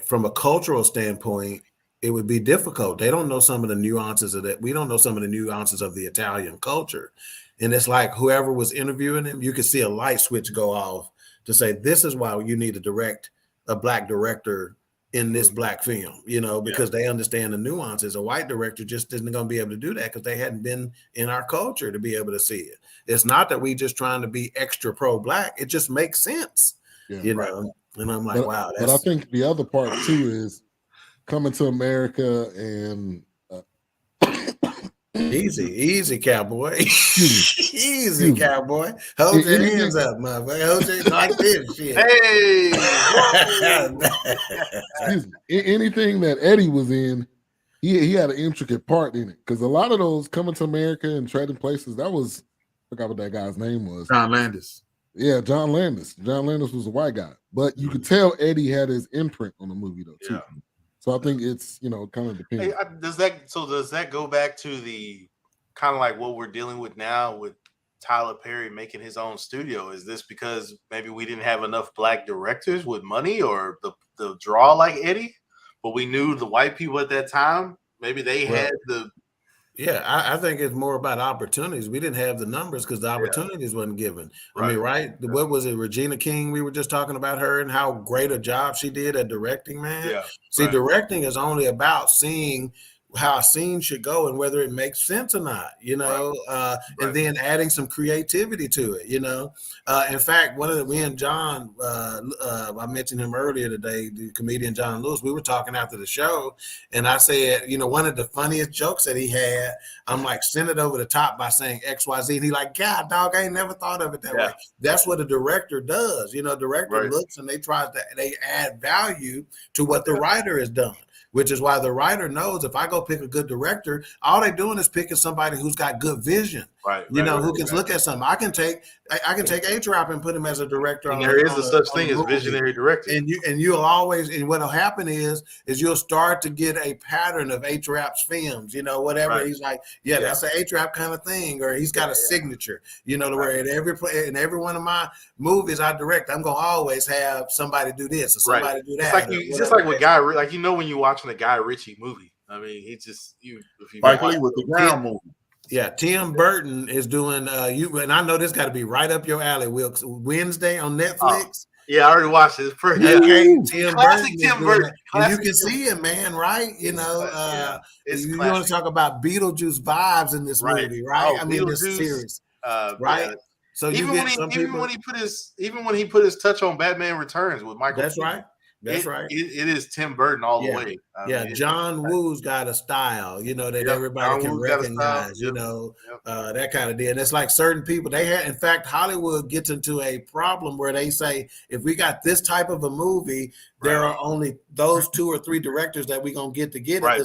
from a cultural standpoint, it would be difficult. They don't know some of the nuances of that. We don't know some of the nuances of the Italian culture. And it's like whoever was interviewing him, you could see a light switch go off to say, this is why you need to direct a black director in this black film, you know, because they understand the nuances. A white director just isn't going to be able to do that because they hadn't been in our culture to be able to see it. It's not that we just trying to be extra pro-black. It just makes sense, you know. And I'm like, wow. But I think the other part too is coming to America and easy, cowboy. Easy, cowboy. Hold your hands up, motherfucker. Hold your like this shit. Hey, anything that Eddie was in, he had an intricate part in it. Because a lot of those coming to America and trading places, I forgot what that guy's name was. John Landis. Yeah, John Landis. John Landis was a white guy, but you could tell Eddie had his imprint on the movie though too. So I think it's, you know, kind of depends. Hey, does that go back to the kind of like what we're dealing with now with Tyler Perry making his own studio? Is this because maybe we didn't have enough black directors with money or the draw like Eddie, but we knew the white people at that time, maybe they had the. Yeah, I think it's more about opportunities. We didn't have the numbers because the opportunities wasn't given. I mean, what was it? Regina King, we were just talking about her and how great a job she did at directing, man. Yeah. See, directing is only about seeing how a scene should go and whether it makes sense or not, you know, and then adding some creativity to it, you know. In fact, me and John, I mentioned him earlier today, the comedian John Lewis, we were talking after the show, and I said, you know, one of the funniest jokes that he had, I'm like, send it over the top by saying XYZ, and he like, God, dog, I ain't never thought of it that way. That's what a director does, you know. Director looks and they add value to what the writer has done. Which is why the writer knows if I go pick a good director, all they're doing is picking somebody who's got good vision. Right. You know, who can look at something. I can take A-Trap and put him as a director. And there is a such thing as visionary director. And you'll always, and what'll happen is you'll start to get a pattern of A-Trap's films, you know, whatever. Right. He's like, that's an A-Trap kind of thing, or he's got a signature, you know, to where in every one of my movies I direct, I'm gonna always have somebody do this or somebody do that. It's just like with Guy, like, you know, when you're watching a Guy Ritchie movie, I mean, he just Spike Lee with the ground movie. Yeah, Tim Burton is doing and I know this got to be right up your alley, Wilkes. Wednesday on Netflix. Yeah, I already watched it. It's pretty classic Tim Burton. And you can see it, man, right? You know, you want to talk about Beetlejuice vibes in this movie, right? I mean, this series, right? Yeah. So even when he put his touch on Batman Returns with Michael. That's right. That's right. It is Tim Burton all the way. John Woo's got a style, you know, that everybody can recognize, you know, that kind of deal. And it's like certain people, in fact, Hollywood gets into a problem where they say, if we got this type of a movie, there are only those 2 or 3 directors that we're going to get it. Right.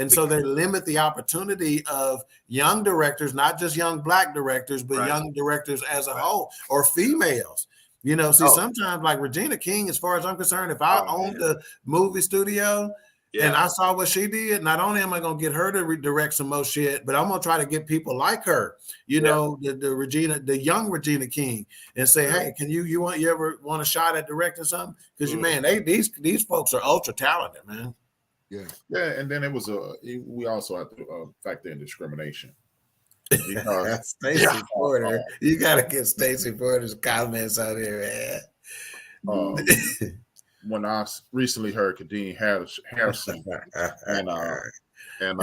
So they limit the opportunity of young directors, not just young Black directors, but young directors as a whole, or females. You know, sometimes like Regina King, as far as I'm concerned, if I owned a movie studio and I saw what she did, not only am I going to get her to redirect some more shit, but I'm going to try to get people like her, you know, the young Regina King, and say, hey, can you ever want a shot at directing something? Because these folks are ultra talented, man. Yeah. And then we also have to factor in discrimination. Stacey Porter, you gotta get Stacey Porter's comments out here, man. When I recently heard Kadeem Harrison and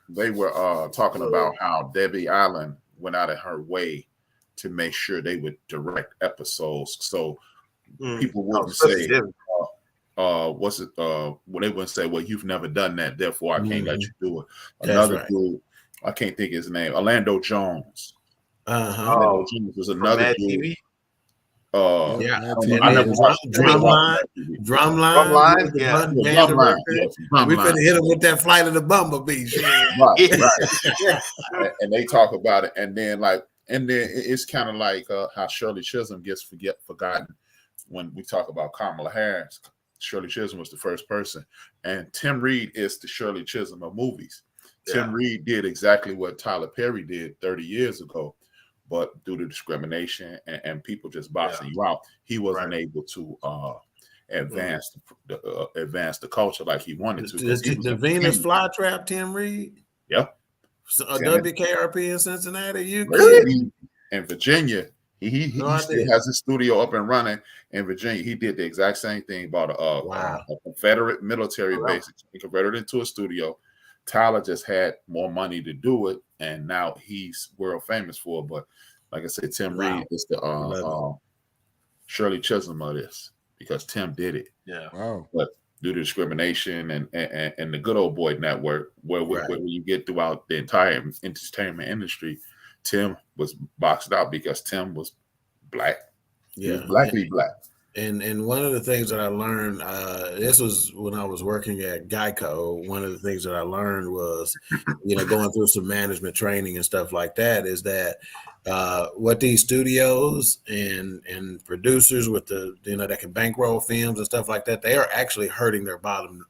they were talking about how Debbie Allen went out of her way to make sure they would direct episodes, so people wouldn't say. When they wouldn't say, well, you've never done that, therefore I can't let you do it. Another dude, I can't think of his name, Orlando Jones. Orlando Jones was another dude. I never watched Drumline. We could hit him with that Flight of the Bumblebee. Right. And they talk about it, and then it's kind of like how Shirley Chisholm gets forgotten when we talk about Kamala Harris. Shirley Chisholm was the first person, and Tim Reed is the Shirley Chisholm of movies. Tim Reed did exactly what Tyler Perry did 30 years ago, but due to discrimination and people just boxing you out, he wasn't able to advance the culture like he wanted to. The Venus Flytrap, Tim Reed. Yep. So, WKRP in Cincinnati. You in Virginia. He still has his studio up and running in Virginia. He did the exact same thing, bought a Confederate military base. He converted it into a studio. Tyler just had more money to do it, and now he's world famous for it. But like I said, Tim Reed is the Shirley Chisholm of this, because Tim did it. Yeah. Wow. But due to discrimination and the good old boy network, where you get throughout the entire entertainment industry, Tim was boxed out because Tim was Black. He was blackly Black. And one of the things that I learned, this was when I was working at Geico. One of the things that I learned was, going through some management training and stuff like that, is that what these studios and producers with that can bankroll films and stuff like that, they are actually hurting their bottom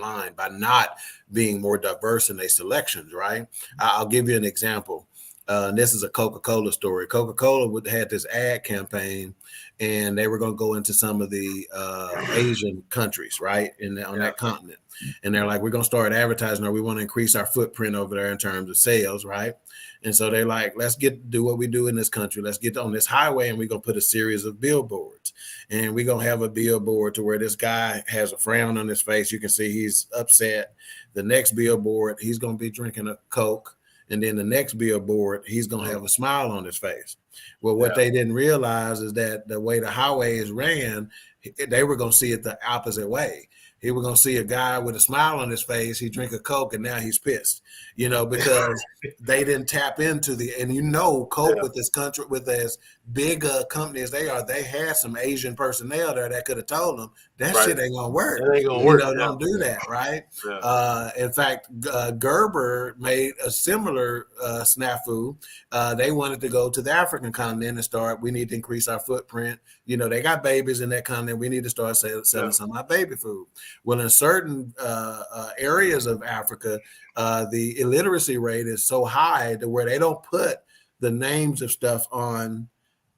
line by not being more diverse in their selections. Right. I'll give you an example. This is a Coca-Cola story. Coca-Cola had this ad campaign, and they were going to go into some of the Asian countries, right, on that continent. And they're like, we're going to start advertising, or we want to increase our footprint over there in terms of sales, right? And so they're like, let's do what we do in this country. Let's get on this highway, and we're going to put a series of billboards. And we're going to have a billboard to where this guy has a frown on his face. You can see he's upset. The next billboard, he's going to be drinking a Coke. And then the next billboard, he's going to have a smile on his face. Well, what they didn't realize is that the way the highways ran, they were going to see it the opposite way. He was going to see a guy with a smile on his face. He drink a Coke and now he's pissed, because they didn't tap into Coke with this country, with as big a company as they are, they had some Asian personnel there that could have told them that shit ain't going to work. It ain't gonna work. Don't do that, right? Yeah. In fact, Gerber made a similar snafu. They wanted to go to the African continent and start, we need to increase our footprint. They got babies in that continent. We need to start selling some of our baby food. Well, in certain areas of Africa, the illiteracy rate is so high to where they don't put the names of stuff on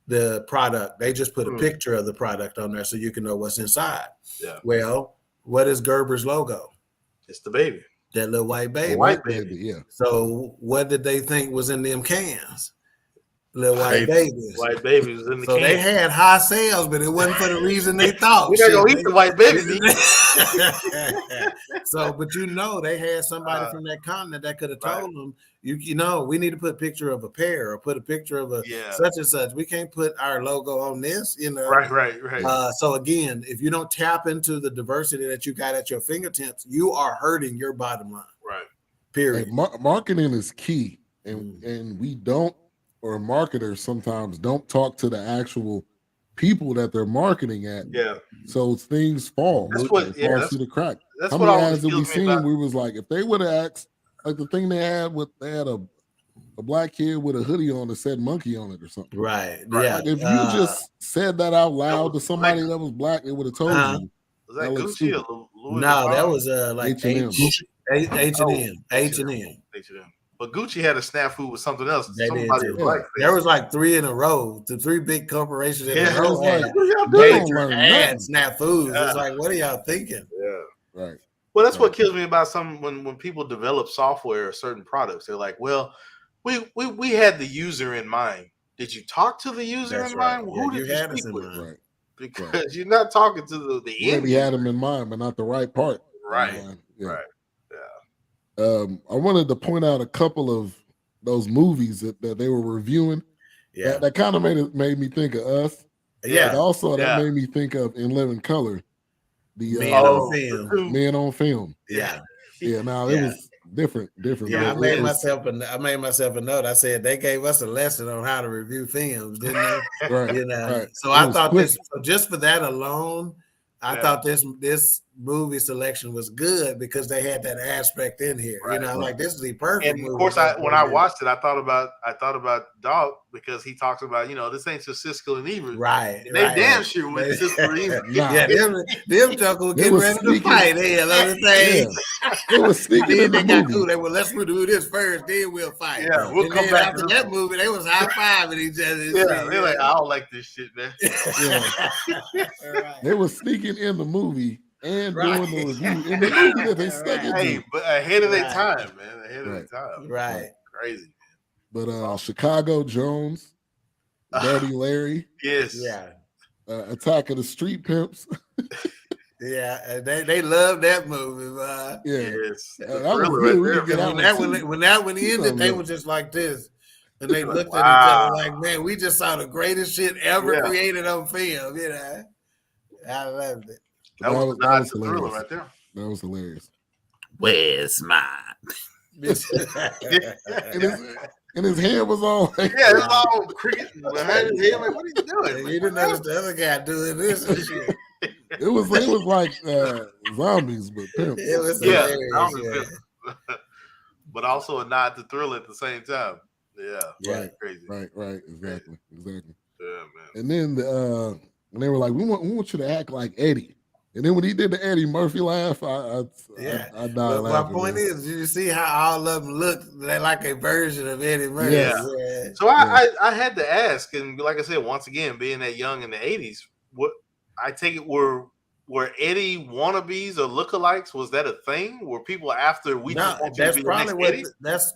the product. They just put a picture of the product on there so you can know what's inside. Yeah. Well, what is Gerber's logo? It's the baby. That little white baby. White baby, yeah. So what did they think was in them cans? Little white babies. White babies in the so can. they had high sales, but it wasn't for the reason they thought. We're not gonna eat the white babies. So, but they had somebody from that continent that could have told them, we need to put a picture of a pear or put a picture of a such and such. We can't put our logo on this, Right. So again, if you don't tap into the diversity that you got at your fingertips, you are hurting your bottom line. Right. Period. Marketing is key, and we don't, or marketers sometimes don't talk to the actual people that they're marketing at. Yeah. So things fall. That's falls through the crack. That's How what many I ads have we seen? We was like, if they would have asked, like the thing they had a black kid with a hoodie on that said monkey on it or something. Right. Yeah. Like if you just said that out loud to somebody that was black, they would have told you. Was that Gucci or Louis No, Vuitton? that was like H&M. But Gucci had a snafu with something else. There was like 3 in a row. The 3 big corporations in a row had major snafus. It's like, what are y'all thinking? Yeah. Right. Well, that's what kills me about when people develop software or certain products. They're like, well, we had the user in mind. Did you talk to the user in mind? Who did you speak with? Right. Because you're not talking to the end. Maybe had them in mind, but not the right part. Right. Yeah. Right. I wanted to point out a couple of those movies that they were reviewing. Yeah. That kind of made me think of Us. Yeah. But also that made me think of In Living Color. The Men on Film. Yeah. Yeah. Now it was different. Yeah, I made myself a note. I said they gave us a lesson on how to review films, didn't they? Right. Right. So I thought just for that alone, I thought this movie selection was good because they had that aspect in here. Right. Like this is the perfect and movie. Of course, when I watched it, I thought about Dog because he talks about this ain't just Siskel and Ebert. Right. They damn sure went Siskel and Ebert. Yeah, them chuckles getting ready to fight. Hell, other things. It was sneaking in the movie. Cool. They were let's do this first, then we'll fight. Yeah, we'll come back after that movie. They was high fiving each other. Yeah, they're like, I don't like this shit, man. They were sneaking in the movie and doing the review in the movie that they stuck into. Hey, but ahead of their time, man. Ahead of their time. Right. Crazy. But Chicago Jones, Dirty Larry. Yes. Yeah. Attack of the Street Pimps. Yeah, they love that movie. Yes. When that one ended, they were just like this. And they looked at each other like, man, we just saw the greatest shit ever created on film. I loved it. That was a Thriller right there. That was hilarious. Where's mine? And his hand was all like, it was all cricket behind his head. Like, what are you doing? You didn't notice the other guy doing this and shit. It was like zombies, but pimps. It was hilarious. But also a nod to Thriller at the same time. Yeah. Crazy. Right. Exactly. Yeah, man. And then when they were like, we want you to act like Eddie. And then when he did the Eddie Murphy laugh, I died laughing. My point is, you see how all of them look like a version of Eddie Murphy. Yeah. So I had to ask, and like I said, once again, being that young in the 80s, what I take it were Eddie wannabes or lookalikes? Was that a thing? Were people after we just want you to be the next Eddie?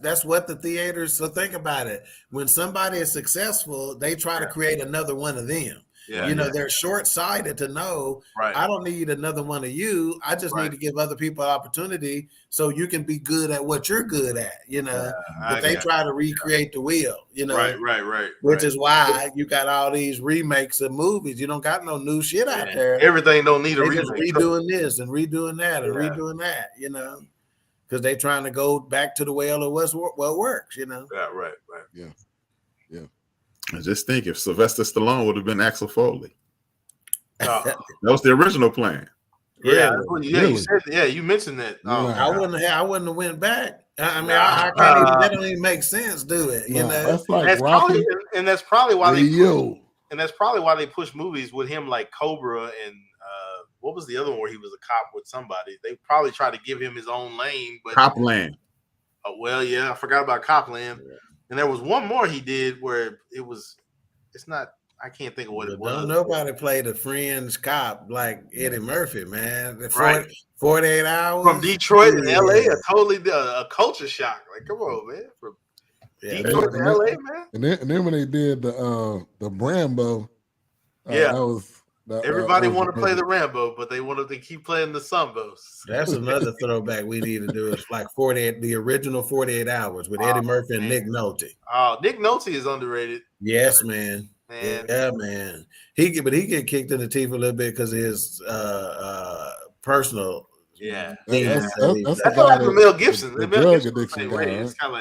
That's what the theaters. So think about it. When somebody is successful, they try to create another one of them. They're short-sighted to know, I don't need another one of you. I just need to give other people opportunity so you can be good at what you're good at, but they try to recreate the wheel, which is why you got all these remakes of movies. You don't got no new shit out there. Everything don't need a remake. Just redoing this and redoing that and redoing that, because they're trying to go back to the well of what works, Yeah. I just think if Sylvester Stallone would have been Axel Foley, that was the original plan. You said, you mentioned that. I wouldn't have went back. I mean, I can't even. That don't even make sense, do it? That's like that's Rocky. that's probably why that's probably why they push movies with him like Cobra and what was the other one where he was a cop with somebody? They probably tried to give him his own lane, but Copland. I forgot about Copland. Yeah. And there was one more he did where I can't think of what it was. Don't nobody play the fringe cop like Eddie Murphy, man. 48 hours. From Detroit and LA, a culture shock. Like, come on, man. From Detroit to LA, man. And then when they did the Brambo, that was everybody want to play the Rambo, but they wanted to keep playing the Sumbos. That's another throwback we need to do. It's like the original 48 Hours with Eddie Murphy and Nick Nolte. Oh, Nick Nolte is underrated. Yes, man. Yeah, man. He get kicked in the teeth a little bit because of his personal. Yeah, that's like Mel Gibson. The drug addiction guy. It's kind of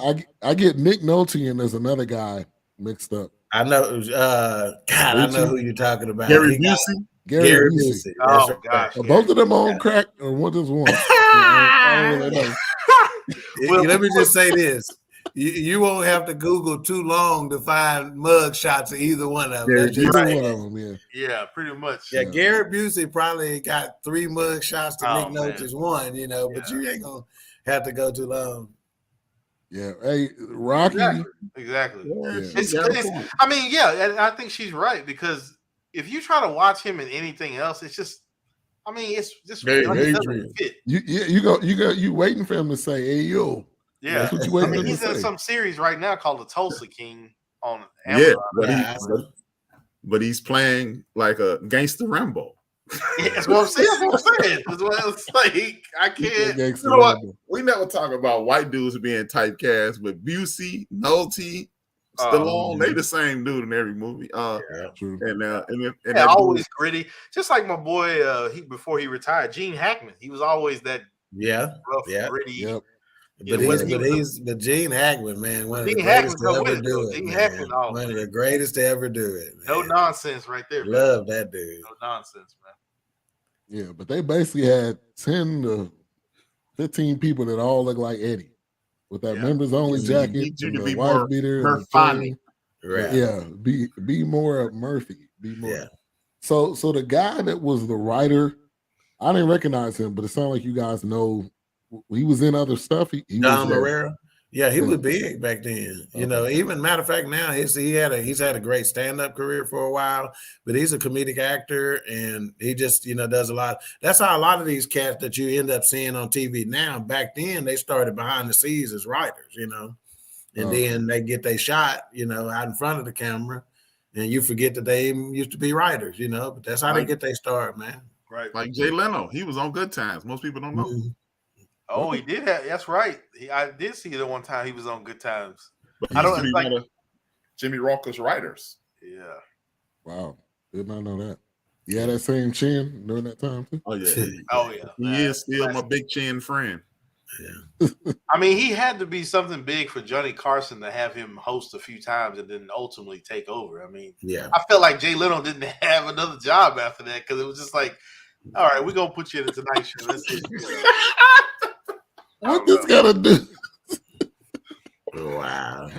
like, I get Nick Nolte and there's another guy mixed up. I know. I know who you're talking about. Gary Busey. Gary Busey. Oh gosh, both of them on crack, or one just one? Let me just say this: you won't have to Google too long to find mug shots of either one of them. One of them, yeah, pretty much. Yeah, Gary Busey probably got 3 mug shots to Nick Nolte's one, but you ain't gonna have to go too long. Yeah, hey, Rocky. Exactly. Yeah. And I think she's right because if you try to watch him in anything else, it's just, it's just doesn't fit. You waiting for him to say, "Hey, yo." Yeah, that's what you waiting he's in say. some series right now called The Tulsa King on Amazon. But he's playing like a gangster Rambo. Yeah, that's what I'm saying. That's what it's like. I can't. You know what? We never talk about white dudes being typecast, but Busey, Nolte, Stallone, they the same dude in every movie. True. And always gritty. Just like my boy, before he retired, Gene Hackman. He was always that rough, gritty. Yep. But Gene Hackman, man, one of the greatest to ever do it. One of the greatest to ever do it. Man. No nonsense right there. Love that dude. No nonsense, man. Yeah, but they basically had 10 to 15 people that all look like Eddie with that members only jacket, and the wife beater, and funny. Right? Yeah, be more Murphy. Be more. Yeah. So the guy that was the writer, I didn't recognize him, but it sounded like you guys know. He was in other stuff. He Don Marrero. Yeah, he was big back then. Even matter of fact, now he's had a great stand-up career for a while, but he's a comedic actor and he just, does a lot. That's how a lot of these cats that you end up seeing on TV now, back then they started behind the scenes as writers, and then they get their shot, out in front of the camera and you forget that they used to be writers, but that's how they get their start, man. Right. Like Jay Leno, he was on Good Times. Most people don't know. Mm-hmm. Oh, he did have. That's right. I did see it one time. He was on Good Times. But I don't like one of Jimmy Rocker's writers. Yeah. Wow, did not know that. He had that same chin during that time too. Oh yeah. Oh yeah. He is still my big chin friend. Yeah. He had to be something big for Johnny Carson to have him host a few times and then ultimately take over. I felt like Jay Leno didn't have another job after that because it was just like, all right, we're gonna put you in the Tonight Show. Let's see. What this gotta do? Wow.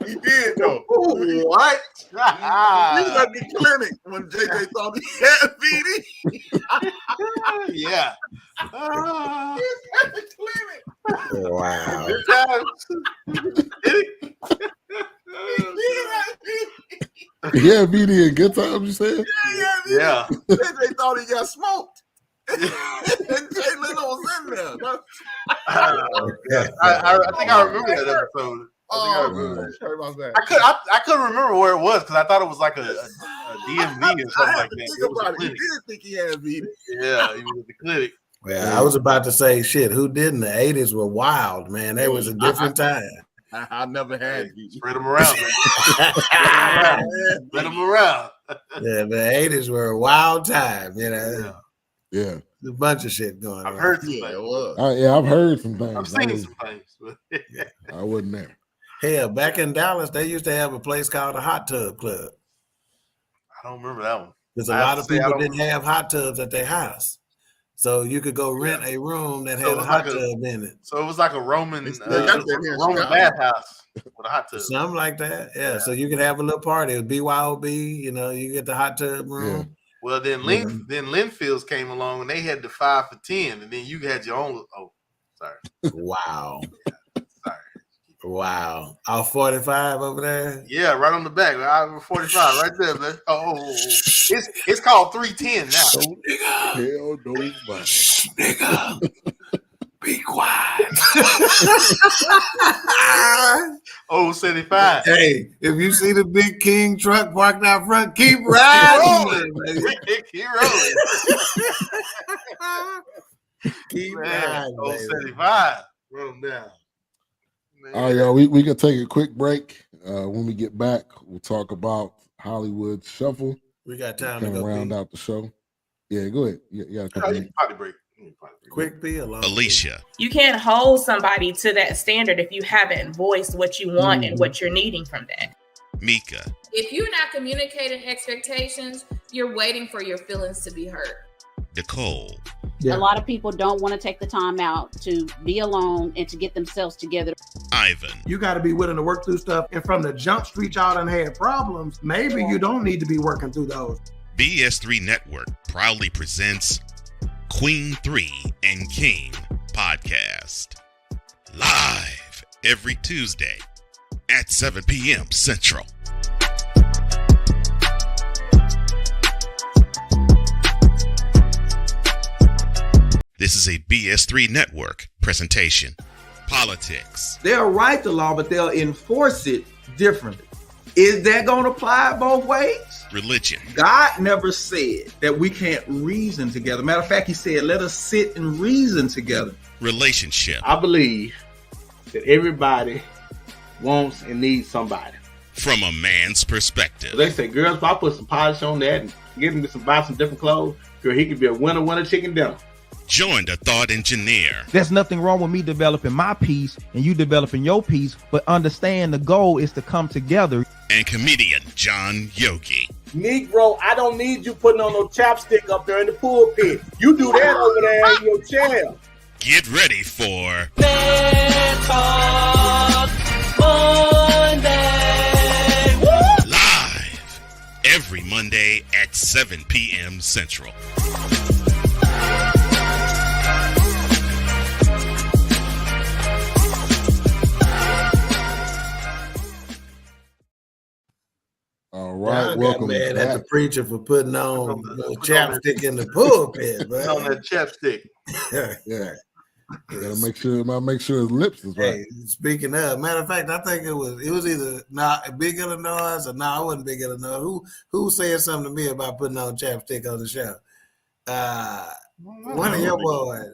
He did though. What? He was at the clinic when JJ thought he had BD. Yeah. He was at the clinic. Wow. Yeah, BD in Good Times, you said? Yeah. JJ thought he got smoked. And Jay Leno was in there. I think I remember that episode. I remember that. Sorry about that. I couldn't remember where it was because I thought it was like a DMV or something like that. Think about it. He did think he had beat it. Yeah, he was at the clinic. Well, I was about to say, shit, who didn't? The 80s were wild, man. They was a different time. I never had beat. Spread them around, man. Spread them around. Yeah, the 80s were a wild time, you know. Yeah. There's a bunch of shit going on. I've heard some Yeah, things. it was. I've heard some things. I've seen some things. But I wasn't there. Hell, back in Dallas, they used to have a place called the Hot Tub Club. I don't remember that one. Because a lot of people didn't have hot tubs at their house. So you could go rent a room that had a hot tub in it. So it was like a Roman Roman bathhouse with a hot tub. Something like that. Yeah. So you could have a little party. It was BYOB, you know, you get the hot tub room. Yeah. Well, then Linfields came along and they had the 5 for 10, and then you had your own. Oh, sorry. Wow. Sorry. Wow. Off 45 over there? Yeah, right on the back. 45 right there, man. Oh. It's called 310 now. Hell no, man. Nigga. Be quiet. 75. Hey, if you see the big King truck parked out front, keep riding. Keep rolling. Keep Man, riding. 75. Run them down. Man. All right, y'all. We can take a quick break. When we get back, we'll talk about Hollywood Shuffle. We got time to Kind of go round out the show. Yeah, go ahead. You got a couple minutes. Potty break. Quick pee along. Alicia. You can't hold somebody to that standard if you haven't voiced what you want and what you're needing from that. Mika. If you're not communicating expectations, you're waiting for your feelings to be hurt. Nicole. A lot of people don't want to take the time out to be alone and to get themselves together. Ivan. You got to be willing to work through stuff. And from the jump street, y'all done had problems. Maybe you don't need to be working through those. BS3 Network proudly presents Queen 3 and King podcast. Live every Tuesday at 7 p.m. Central. This is a BS3 Network presentation. Politics. They'll write the law, but they'll enforce it differently. Is that going to apply both ways? Religion. God never said that we can't reason together. Matter of fact, he said, let us sit and reason together. Relationship. I believe that everybody wants and needs somebody. From a man's perspective. They say, girls, if I put some polish on that and get him to buy some different clothes, girl, he could be a winner chicken dinner. Join the thought engineer. There's nothing wrong with me developing my piece and you developing your piece, but understand the goal is to come together. And comedian John Yogi. Negro, I don't need you putting on no chapstick up there in the pulpit. You do that over there in your chair. Get ready for Monday. Live every Monday at 7 p.m. Central. All right, welcome mad back. at the preacher for putting on chapstick in the pulpit, man. On that chapstick. Yeah. Gotta make sure his lips is right. Hey, speaking of, matter of fact, I think it was either Big Illinois or I wasn't Big Illinois. Who said something to me about putting on chapstick on the show? One of your boys,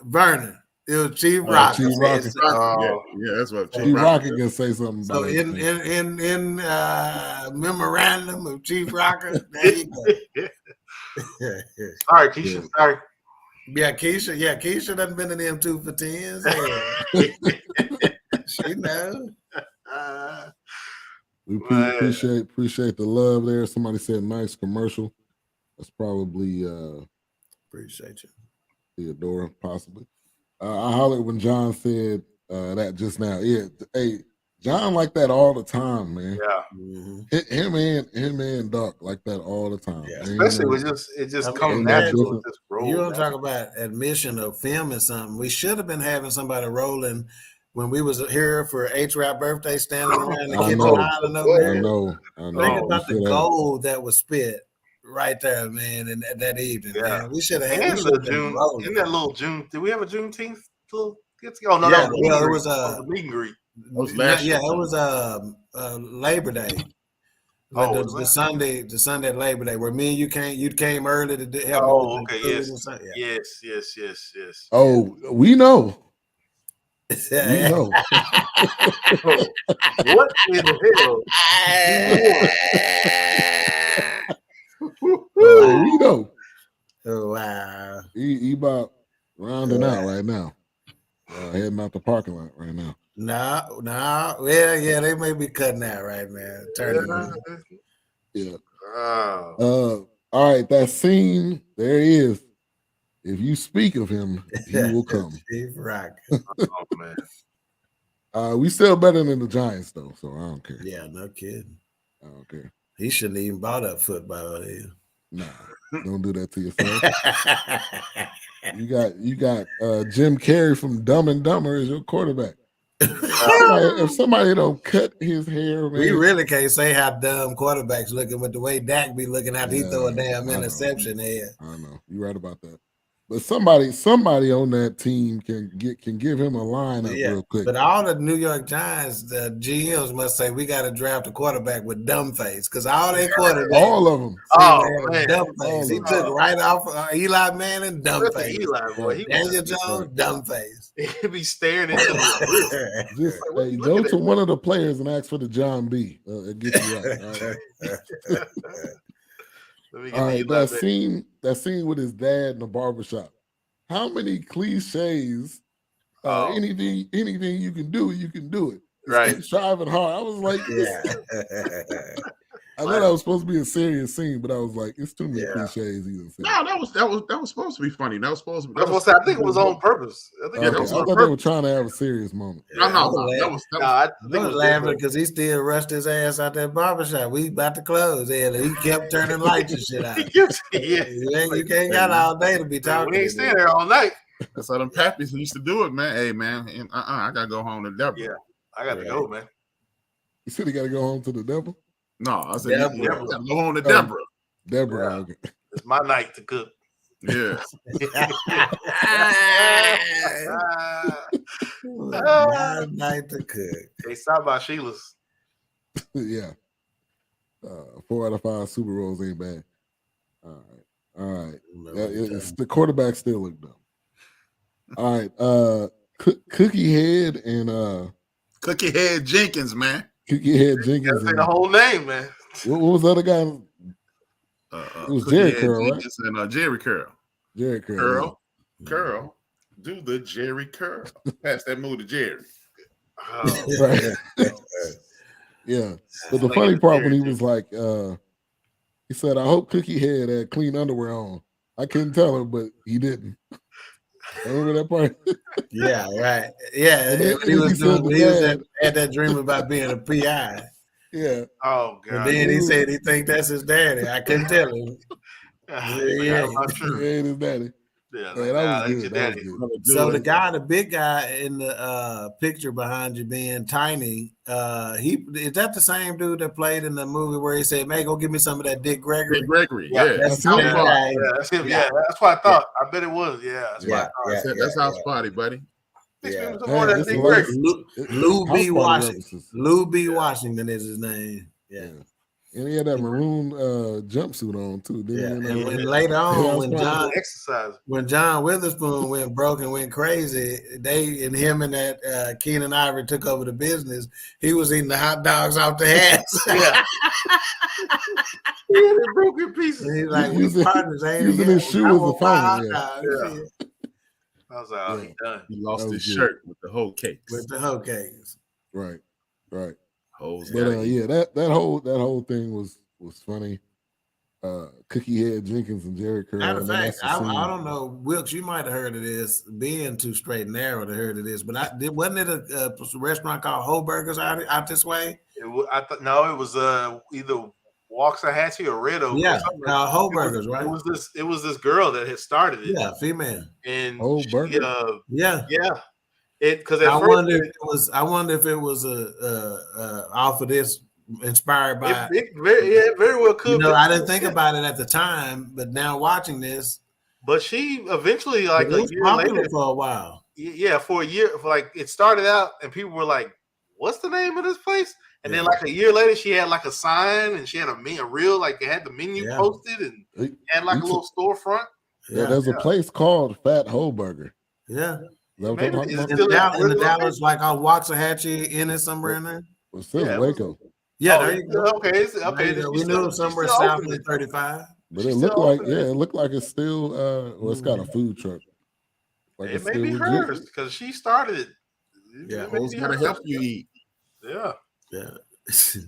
Vernon. It was Chief Rock. Chief Rock. Yeah, that's what Chief Rock can say something about so it. in memorandum of Chief Rocker, there you go. Sorry, Keisha. Yeah. Sorry. Yeah, Keisha done been in them 2 for 10s. She knows. We appreciate the love there. Somebody said nice commercial. That's probably Appreciate you. Theodora, possibly. I hollered when John said that just now. Yeah, hey, John like that all the time, man. Yeah. Mm-hmm. Him and Duck like that all the time. Yeah. Especially with it just comes natural. Just roll you don't down. talk about admission of filming something. We should have been having somebody rolling when we was here for H-Rap birthday, standing around the kitchen island over there. I know. Think about the gold that was spit right there, man, and that evening. Yeah. Man. We should have had in that little June. Did we have a Juneteenth little get together? Oh no, yeah, it was a meet and greet. was last year. Yeah, it was Labor Day. The Sunday at Labor Day, where me and you came early to help. Oh, okay, yes. Oh, we know. We know. What in the hell? We know. Oh wow. He about rounding out right now. Heading out the parking lot right now. No. Yeah, they may be cutting out right now. Yeah. All right, that scene, there he is. If you speak of him, he will come. Steve Rock. Oh man. We still better than the Giants though, so I don't care. Yeah, no kidding. I don't care. He shouldn't even bought up football here. Nah, don't do that to yourself. You got Jim Carrey from Dumb and Dumber as your quarterback. If somebody don't cut his hair, man, we really can't say how dumb quarterbacks looking with the way Dak be looking after he throw a damn interception there. I know you're right about that. But somebody on that team can give him a lineup real quick. But all the New York Giants, the GMs must say we got to draft a quarterback with dumb face because all their quarterbacks, all of them, dumb face. He took right off Eli Manning, dumb face. Eli boy, Daniel Jones, dumb face. He'd be staring into the just go to one of the players and ask for the John B. It gets you right. All right, that scene with his dad in the barbershop. How many cliches? Anything you can do it. Right. Striving hard. I was like, I know that was supposed to be a serious scene, but I was like, it's too many cliches. No, that was supposed to be funny. That was supposed to be. I think it was on purpose. I thought they were trying to have a serious moment. I was laughing because he still rushed his ass out that barbershop. We about to close, and he kept turning lights and shit out. You can't got all day to be talking. We ain't staying there all night. That's how them pappies used to do it, man. Hey, man, I gotta go home to Deborah. Yeah, I gotta go, man. You said he gotta go home to the devil? No, I said Deborah. You gotta go home to Deborah. Deborah. Okay. It's my night to cook. Yeah. My night to cook. They stopped by Sheila's. Yeah. 4 out of 5 Super Bowls ain't bad. All right. The quarterback still look dumb. All right. Cookie Head and Cookie Head Jenkins, man. Cookie Head Jenkins. Say the whole name, man. What was the other guy? It was Jerry Curl, right? And Jerry Curl. Jerry Curl. Curl. Do the Jerry Curl. Pass that move to Jerry. Right. Yeah. But the funny part when he was like, he said, I hope Cookie Head had clean underwear on. I couldn't tell him, but he didn't. Remember that part? Yeah, right. Yeah, he had that dream about being a PI. Yeah. Oh God. And then he said he think that's his daddy. I couldn't tell him. I'm not sure. He ain't his daddy. Yeah, that was good. So the big guy in the picture behind you being tiny, is that the same dude that played in the movie where he said, "Man, go give me some of that Dick Gregory"? Dick Gregory, yeah. That's him. That's him. Yeah, that's what I thought. I bet it was. Yeah, that's what I thought. That's House Party, buddy. Yeah. Lou B. Washington. Lou B. Washington is his name. Yeah. And he had that maroon jumpsuit on too. Didn't he? And later on, when John Witherspoon went broke and went crazy, him and that Keenan Ivory took over the business. He was eating the hot dogs off the hats. Yeah. He broke in pieces. And he's like, we partners, ain't using his shoe as a phone. I was like, he done. He lost his shirt with the whole cakes. Right. Hoes but that whole thing was funny. Cookie Head Jenkins and Jerry Curl. Matter of fact, I don't know, Wilkes, you might have heard of this. Being too straight and narrow to heard of this, but wasn't it a restaurant called Hoburgers out this way? I thought no, it was either Waxahachie or Red Oak. Yeah, Hoburgers, right? It was this girl that had started it. Yeah, female. And Hoburgers. Yeah. Because I wonder if it was off of this, inspired by. It very well could. I didn't think about it at the time, but now watching this. But she eventually, like it was a year popular later, for a while. Yeah, for a year, it started out, and people were like what's the name of this place? And then like a year later, she had like a sign and she had a real like it had the menu posted and had like a little storefront. Yeah, there's a place called Fat Hole Burger. Yeah. Maybe in the Dallas, like on Waxahachie in it somewhere in there. Well, still Waco. Yeah, there you go. Okay. We knew it was somewhere south of 35. But it looked like it looked like it's still well, it's got a food truck. Like it may be hers because she started it. Yeah, who's gonna help you eat? Yeah. Because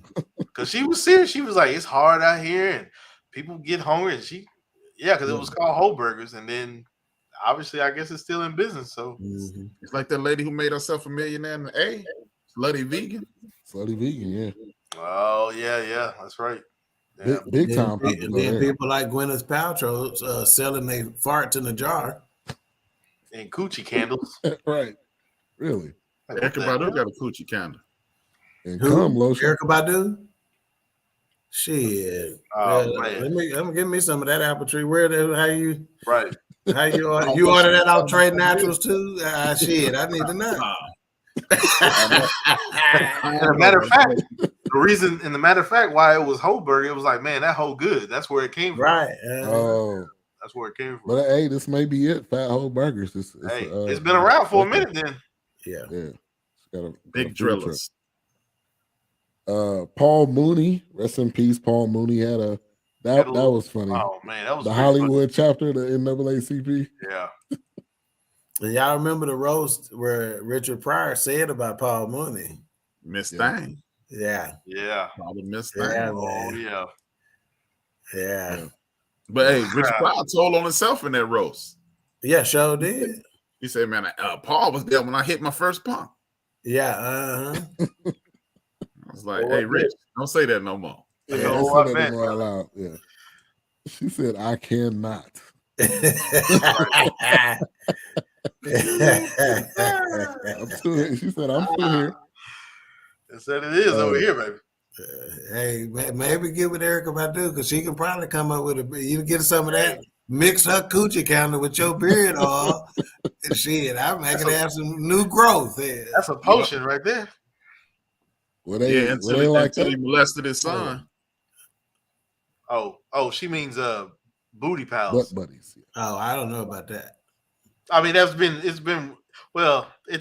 Yeah. she was serious. She was like, it's hard out here and people get hungry. And because it was called Whole Burgers. And then obviously, I guess it's still in business. So it's like that lady who made herself a millionaire in the A. Slutty vegan. Slutty vegan, yeah. Oh, yeah. That's right. Yeah. Big time. And then people like Gwyneth Paltrow selling their farts in a jar. And coochie candles. Right. Really? Erykah Badu got a coochie candle. And cum lotion. Erykah Badu? Shit. Man. Give me some of that apple tree. How you you order that off Trade Naturals too? Shit, I need to know. And a matter of fact, why it was Whole Burger, it was like, man, that whole good. That's where it came from. Right. That's where it came from. But hey, this may be it. Fat Hole Burgers. It's been around for a minute then. Yeah. It's got a big drillers. Paul Mooney, rest in peace. Paul Mooney had that was funny. Oh man, that was the Hollywood chapter, the NAACP. Yeah. And y'all remember the roast where Richard Pryor said about Paul Mooney? Miss Thing. Yeah. Probably Miss Thing. Yeah, yeah. But hey, Richard Pryor told on himself in that roast. Yeah, sure did. He said, man, Paul was there when I hit my first pump. Yeah, I was like, hey, Rich, don't say that no more. Yeah, don't say that anymore out loud. Yeah. She said, I cannot. I'm still here. She said, I'm still here. It said it is over here, baby. Hey, maybe get with Erykah Badu because she can probably come up with you get some of that. Mix her coochie counter with your beard oil. Shit, I'm making have some new growth. That's a potion right there. Until he molested his son. Oh, she means booty pals. Butt buddies. Oh, I don't know about that. I mean, it's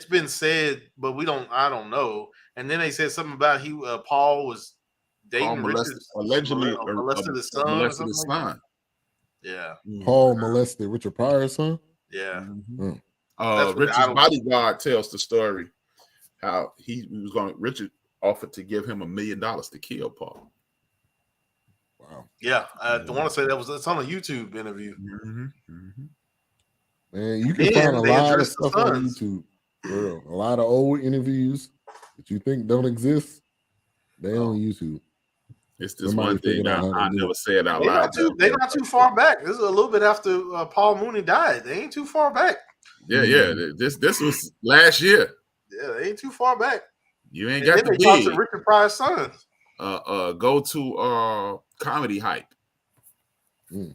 been said, but I don't know. And then they said something about Paul was dating allegedly molested his son. Yeah. Paul molested Richard Pryor's son? Yeah. Richard's bodyguard tells the story how Richard offered to give him $1 million to kill Paul. Wow. Yeah. I want to say it's on a YouTube interview. Man, you can find a lot of stuff on YouTube. Girl. A lot of old interviews that you think don't exist. They on YouTube. It's just one thing I never said out loud. They're not too far back. This is a little bit after Paul Mooney died. They ain't too far back. Yeah. This was last year. Yeah, they ain't too far back. You ain't got to be. Talk to Richard Pryor's sons. Go to Comedy Hype. Yeah,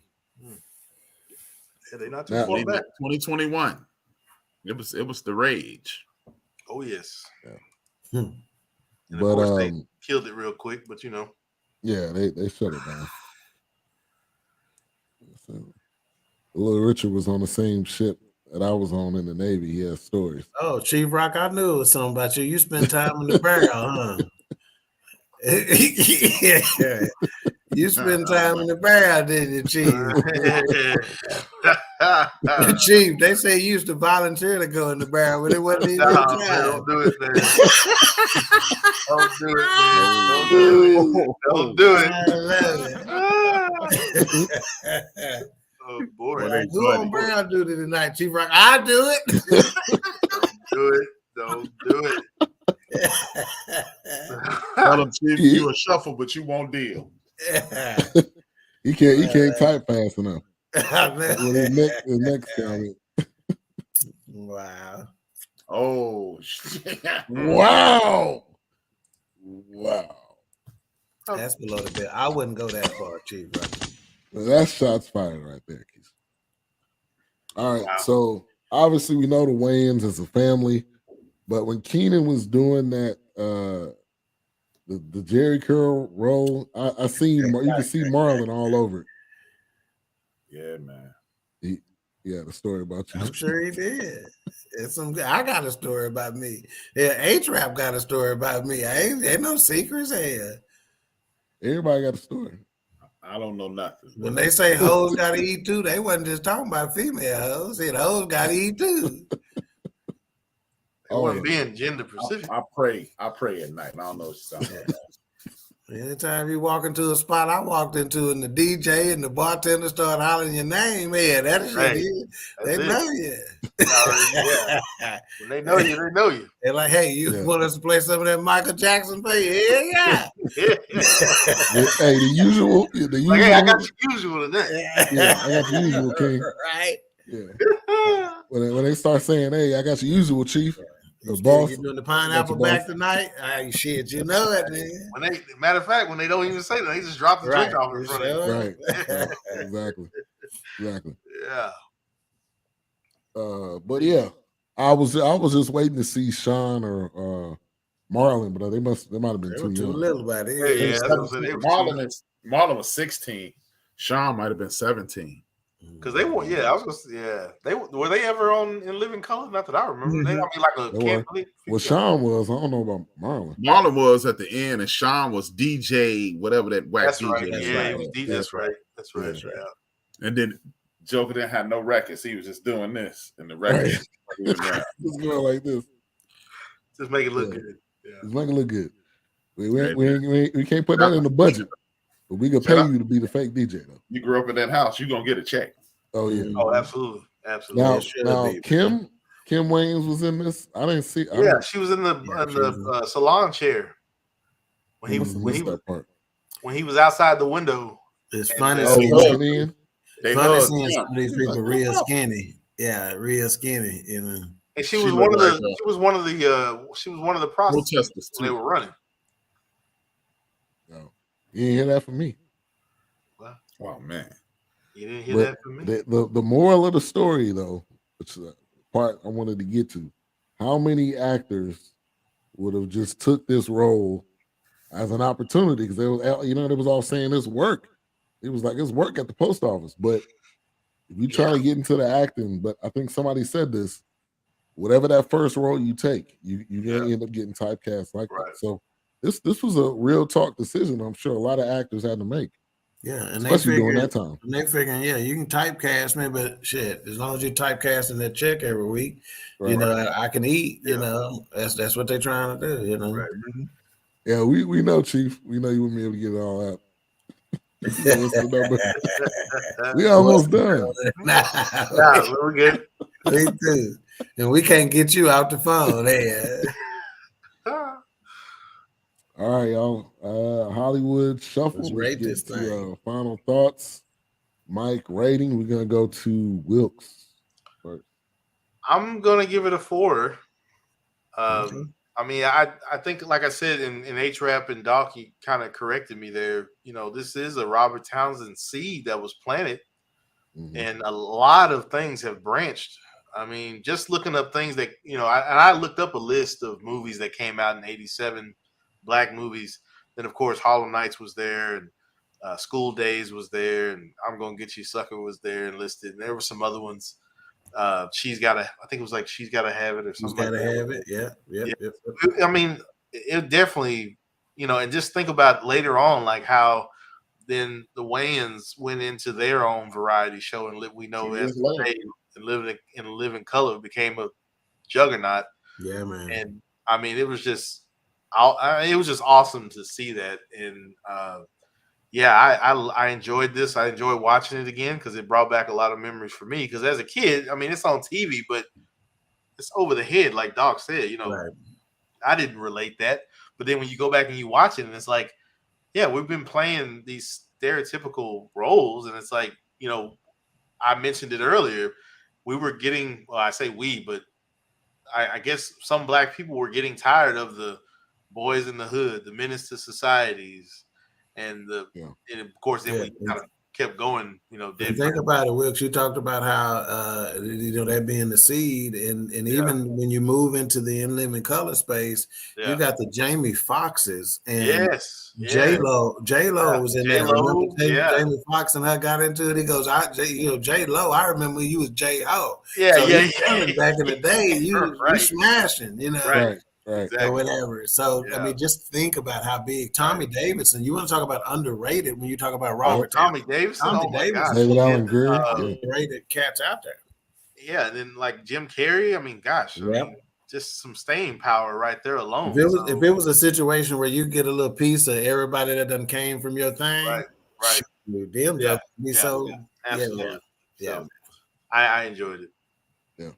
they not too far back. 2021. It was the rage. Oh yes. Yeah. And of course they killed it real quick, but yeah, they shut it down. So, little Richard was on the same ship that I was on in the Navy. He has stories. Oh, Chief Rock, I knew it was something about you. You spent time in the barrel, huh? Yeah. You spent time in the barrel, didn't you, Chief? Chief, they say you used to volunteer to go in the barrel, but it wasn't even man, don't do it, man. Don't do it, man. Don't do it. I love it. Oh boy. Who on barrel duty tonight, Chief Rock? I do it. Don't do it. Tell him, Chief, you a shuffle, but you won't deal. He can't type fast enough. With his next comment. Wow. Oh shit. Wow. That's below the belt. I wouldn't go that far, Chief. Right? Well, that's shots fired right there, Keith. All right, so obviously we know the Wayans as a family, but when Keenan was doing that the Jerry Curl role. I seen you can see Marlon all over it. Yeah, man. He had a story about you. I'm sure he did. I got a story about me. Yeah, H-Rap got a story about me. Ain't no secrets here. Everybody got a story. I don't know nothing. When they say hoes gotta eat too, they wasn't just talking about female hoes. Said hoes gotta eat too. It wasn't being gender specific. I pray at night. I don't know what you're talking about. Anytime you walk into a spot I walked into and the DJ and the bartender start hollering your name, that shit Right. they know you. When they know you, they know you. They're like, hey, you want us to play some of that Michael Jackson for you? Yeah. Hey, the usual. Like, hey, I got the usual tonight. Yeah, I got the usual, King. Right. Yeah. When they start saying, hey, I got your usual, Chief. The boss. You doing the pineapple back tonight? Shit, you know it, man. Matter of fact, when they don't even say that, they just drop the drink off in front of you. Right. Exactly. Yeah. But yeah, I was just waiting to see Sean or Marlon, but they might have been too young. Little about it. Marlon was 16. Sean might have been 17. Because they were, they were they ever on In Living Color? Not that I remember. Mm-hmm. They, I mean, like a kid. Well, Sean was. I don't know about Marlon. Marlon was at the end, and Sean was DJ, whatever that whack That's DJ. Right. Yeah, he was DJ. That's right. That's right. Yeah. And then Joker didn't have no records. He was just doing this, and the records just going like this. Just make it look good. Yeah. Just make it look good. We can't put that in the budget. But we can pay you to be the fake DJ though. You grew up in that house, you're gonna get a check. Oh yeah. Oh, absolutely. Absolutely. Now Kim Wayans was in this. I didn't see. She was in the salon chair when he was outside the window. It's funny seeing some of these people real skinny. Yeah, real skinny. You know. And she was one of the prostitutes when they were running. No, you didn't hear that from me. Oh man. You didn't hear that from me. The moral of the story, though, which is the part I wanted to get to, how many actors would have just took this role as an opportunity? Because they was all saying this work. It was like it's work at the post office. But if you try to get into the acting, but I think somebody said this, whatever that first role you take, you're gonna end up getting typecast like that. So this was a real talk decision. I'm sure a lot of actors had to make. Yeah, and especially during that time. And they figuring, you can typecast me, but shit, as long as you're typecasting that check every week, I can eat. You know, that's what they're trying to do. You know. Right. Yeah, we know, Chief. We know you wouldn't be able to get it all out. We almost done. We're good. We do, and we can't get you out the phone. All right, y'all. Hollywood Shuffle. Let's rate this thing. Final thoughts. Mike, rating. We're gonna go to Wilkes first. I'm gonna give it a 4. I mean, I think, like I said, in H-Rap and Doc, he kind of corrected me there. You know, this is a Robert Townsend seed that was planted, and a lot of things have branched. I mean, just looking up things that, I looked up a list of movies that came out in '87, black movies. Then, of course, Harlem Nights was there, and School Days was there, and I'm Gonna Get You Sucker was there and listed. And there were some other ones. She's Gotta Have It or something. Gotta have it. Yeah. Yep. I mean, it definitely, and just think about later on, like how then the Wayans went into their own variety show, and we know as they Living in Color became a juggernaut. Yeah, man. And I mean, it was just awesome to see that. And I enjoyed this. I enjoyed watching it again because it brought back a lot of memories for me. Because as a kid, I mean, it's on TV, but it's over the head, like Doc said. Right. I didn't relate that. But then when you go back and you watch it, and it's like, yeah, we've been playing these stereotypical roles, and it's like, I mentioned it earlier. We were getting, well, I say we, but I guess some black people were getting tired of the boys in the hood, the menace to societies, and and of course then we kind of kept going. You know, And think about it, Wilkes. You talked about how that being the seed, and even when you move into the In Living Color space, you got the Jamie Foxxes and J Lo. J Lo was in there. Remember Jamie Foxx and her got into it. He goes, J Lo. I remember when you was J Ho. Back in the day, you smashing. You know. Right. Or whatever. So I mean, just think about how big Tommy Davidson. You want to talk about underrated when you talk about Robert Tommy Davidson. David Allen Greer, underrated cats out there. Yeah, and then like Jim Carrey. I mean, gosh, I mean, just some staying power right there alone. If it was a situation where you get a little piece of everybody that done came from your thing, right. Them be so absolutely. So, I enjoyed it. Yeah.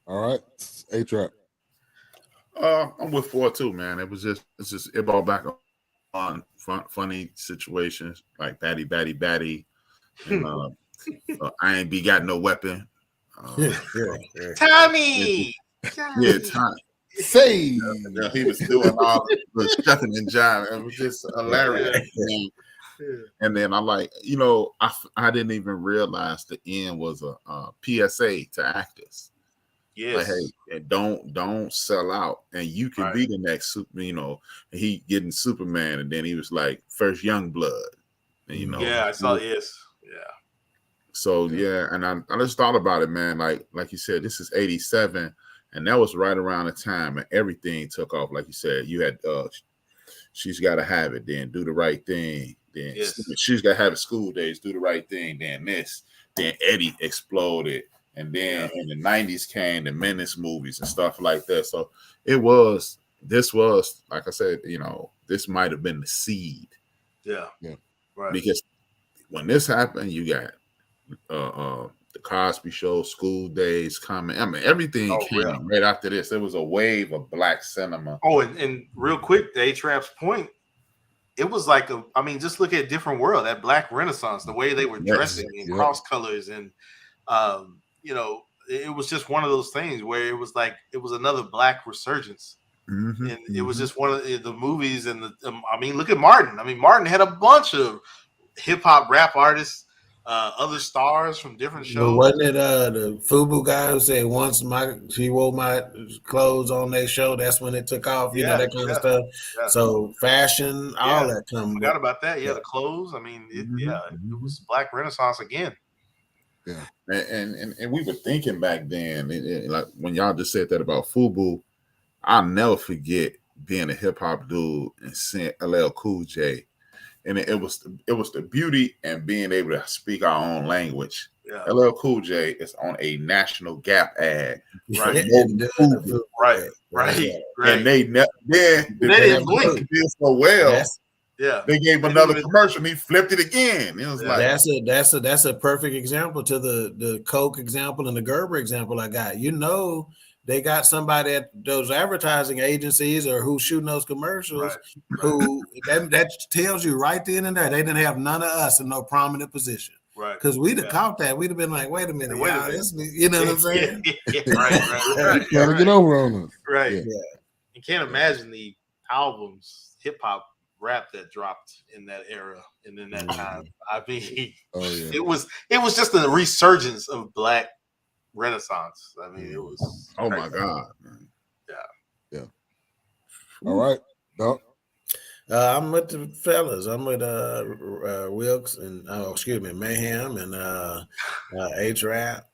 All right, A-Trap. I'm with 4 too, man. It's just it brought back on funny situations like Batty, and I ain't got no weapon. Tommy. Yeah, Tommy. Say he was doing all the shucking and jiving. It was just hilarious. And then I like, I didn't even realize the end was a PSA to actors. Yes. Like, hey, don't sell out, and you can be the next and he getting Superman, and then he was like first Young Blood, and I saw So and I just thought about it, man. Like you said, this is 87, and that was right around the time and everything took off. Like you said, you had She's Gotta Have It, then Do the Right Thing, then She's Gotta Have It, School Days, Do the Right Thing, then Eddie exploded. And then in the 90s came the Menace movies and stuff like that. So this was, like I said, this might have been the seed. Yeah. Right. Because when this happened, you got the Cosby Show, School Days coming. I mean, everything came right after this. It was a wave of black cinema. Oh, and real quick, the A-Trap's point, it was like just look at Different World, that Black Renaissance, the way they were dressing in cross colors and it was just one of those things where it was another black resurgence. Mm-hmm, and it was just one of the movies. And look at Martin. I mean, Martin had a bunch of hip hop rap artists, other stars from different shows. Wasn't it the FUBU guy who said once he wore my clothes on their show, that's when it took off, that kind of stuff. Yeah. So fashion, all that come. Forgot about that. Yeah, the clothes. I mean, it was Black Renaissance again. Yeah, and we were thinking back then, like when y'all just said that about FUBU, I'll never forget being a hip hop dude and seeing LL Cool J, and it was the beauty and being able to speak our own language. Yeah. LL Cool J is on a National Gap ad, right? And they didn't blink so well. Yes. Yeah, they gave another commercial and he flipped it again. It was like that's a perfect example to the Coke example and the Gerber example I got. They got somebody at those advertising agencies or who's shooting those commercials who that tells you right then and there they didn't have none of us in no prominent position. Right. Because we'd have caught that. We'd have been like, wait a minute, you know what I'm saying? Right. Gotta get over on us. Right. Yeah. You can't imagine the albums, hip hop rap that dropped in that era and in that time. I mean, it was just a resurgence of Black Renaissance. I mean, it was crazy. My God, man. Yeah. All right, Doc. I'm with the fellas. I'm with Wilkes and Mayhem and A-Trap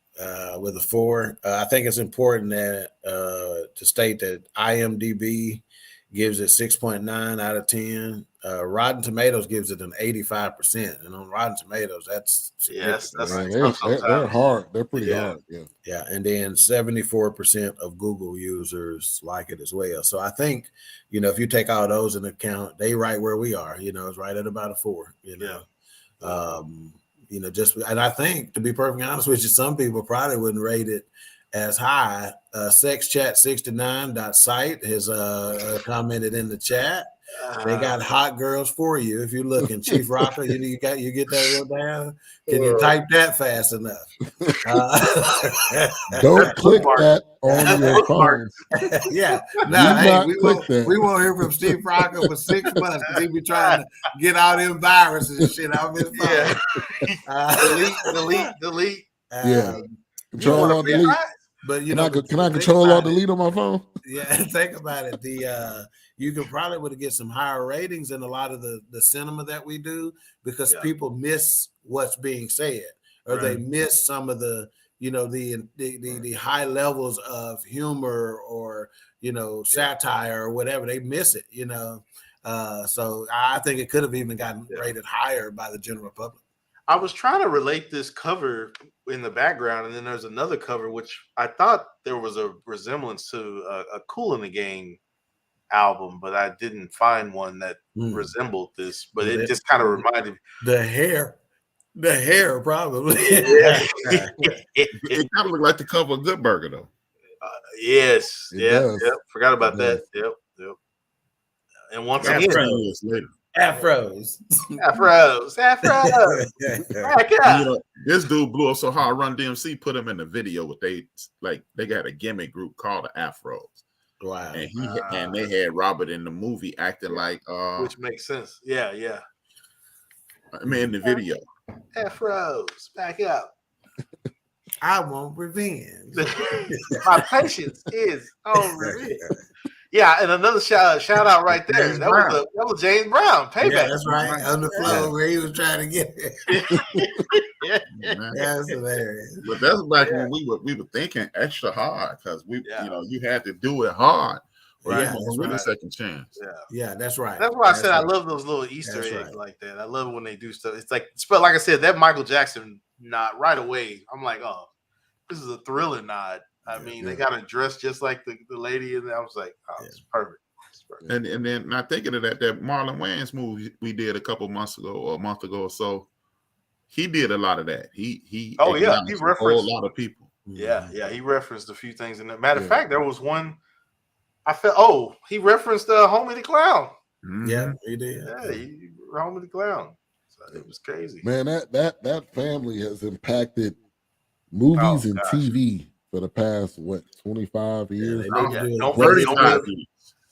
with a 4. I think it's important that to state that IMDb gives it 6.9 out of 10. Rotten Tomatoes gives it an 85%, and on Rotten Tomatoes, that's they're hard. They're pretty hard. Yeah, and then 74% of Google users like it as well. So I think, if you take all those into account, they right where we are. It's right at about a 4. And I think, to be perfectly honest with you, some people probably wouldn't rate it as high. SexChat69.site has commented in the chat. They got hot girls for you if you're looking. Chief Rocker, you get that real down? Can you type that fast enough? Don't click that on your phone. Yeah, Do not click that. We won't hear from Steve Rocker for 6 months because he be trying to get all them viruses and shit off his phone. Delete. Yeah, control alt delete. But can I control alt delete on my phone? Yeah, think about it. You could probably would get some higher ratings in a lot of the cinema that we do because people miss what's being said, or they miss some of the the high levels of humor or satire or whatever. They miss it, So I think it could have even gotten rated higher by the general public. I was trying to relate this cover in the background, and then there's another cover which I thought there was a resemblance to a Kool in the Gang album, but I didn't find one that resembled this. But it just kind of reminded me. The hair probably. It kind of looked like the cover of Good Burger, though. Yes, yep. Forgot about that. Yep. And once again, years later. Afros. This dude blew up so hard. Run DMC put him in the video with they got a gimmick group called the Afros. Wow. And they had Robert in the movie acting like which makes sense. Yeah. I mean, in the video. Afros, back up. I want revenge. My patience is on revenge. Yeah, and another shout out right there. That was James Brown. Payback. Yeah, that's right. On the floor where he was trying to get it. That's hilarious. But that's back when we were thinking extra hard because you had to do it hard. Right. Yeah, that's right. A second chance. Yeah, that's right. That's why I said I love those little Easter eggs like that. I love when they do stuff. It's like I said, that Michael Jackson nod right away. I'm like, oh, this is a Thriller nod. I mean, they got her dressed just like the lady, and I was like, oh, it's perfect. And then not thinking of that Marlon Wayans movie we did a couple months ago or a month ago or so, he did a lot of that. He referenced a whole lot of people. Yeah, he referenced a few things in that. Matter of fact, there was one I felt. He referenced Homie the Clown. Mm-hmm. Yeah, he did. Yeah, he Homie the Clown. So it was crazy. Man, that family has impacted movies and TV for the past 25 years. They need to 35 years.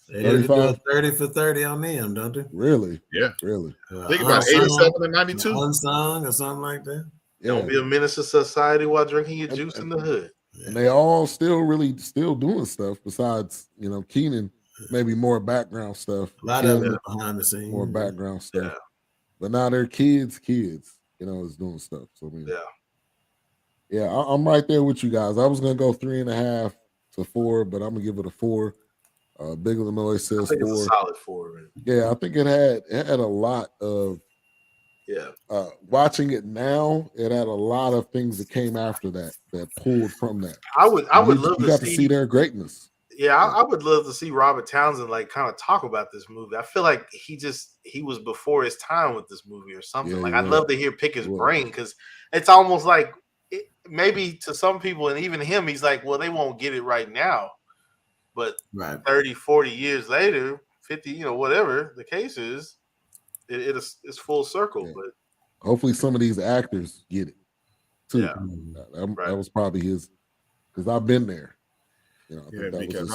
They need to do a 30 for 30 on them, don't they? Really? Yeah. Really. Think about 87 and 92. Unsung or something like that. Don't be a menace to society while drinking your juice in the hood. And they all still doing stuff besides, Keenan, maybe more background stuff. A lot of it behind the scenes. More background stuff. Yeah. But now they're kids, is doing stuff. So, I mean, yeah, I'm right there with you guys. I was going to go 3.5 to 4, but I'm going to give it a 4. Big Illinois says 4. It's a solid 4, man. Yeah, I think it had a lot of. Yeah. Watching it now, it had a lot of things that came after that pulled from that. I would love to see their greatness. Yeah, I would love to see Robert Townsend kind of talk about this movie. I feel like he was before his time with this movie or something. I'd love to pick his brain because it's almost like maybe to some people and even him, he's like, well, they won't get it right now. But 30, 40 years later, 50, whatever the case is, it's full circle. Yeah. But hopefully some of these actors get it too. Yeah. That was probably his, because I've been there. Because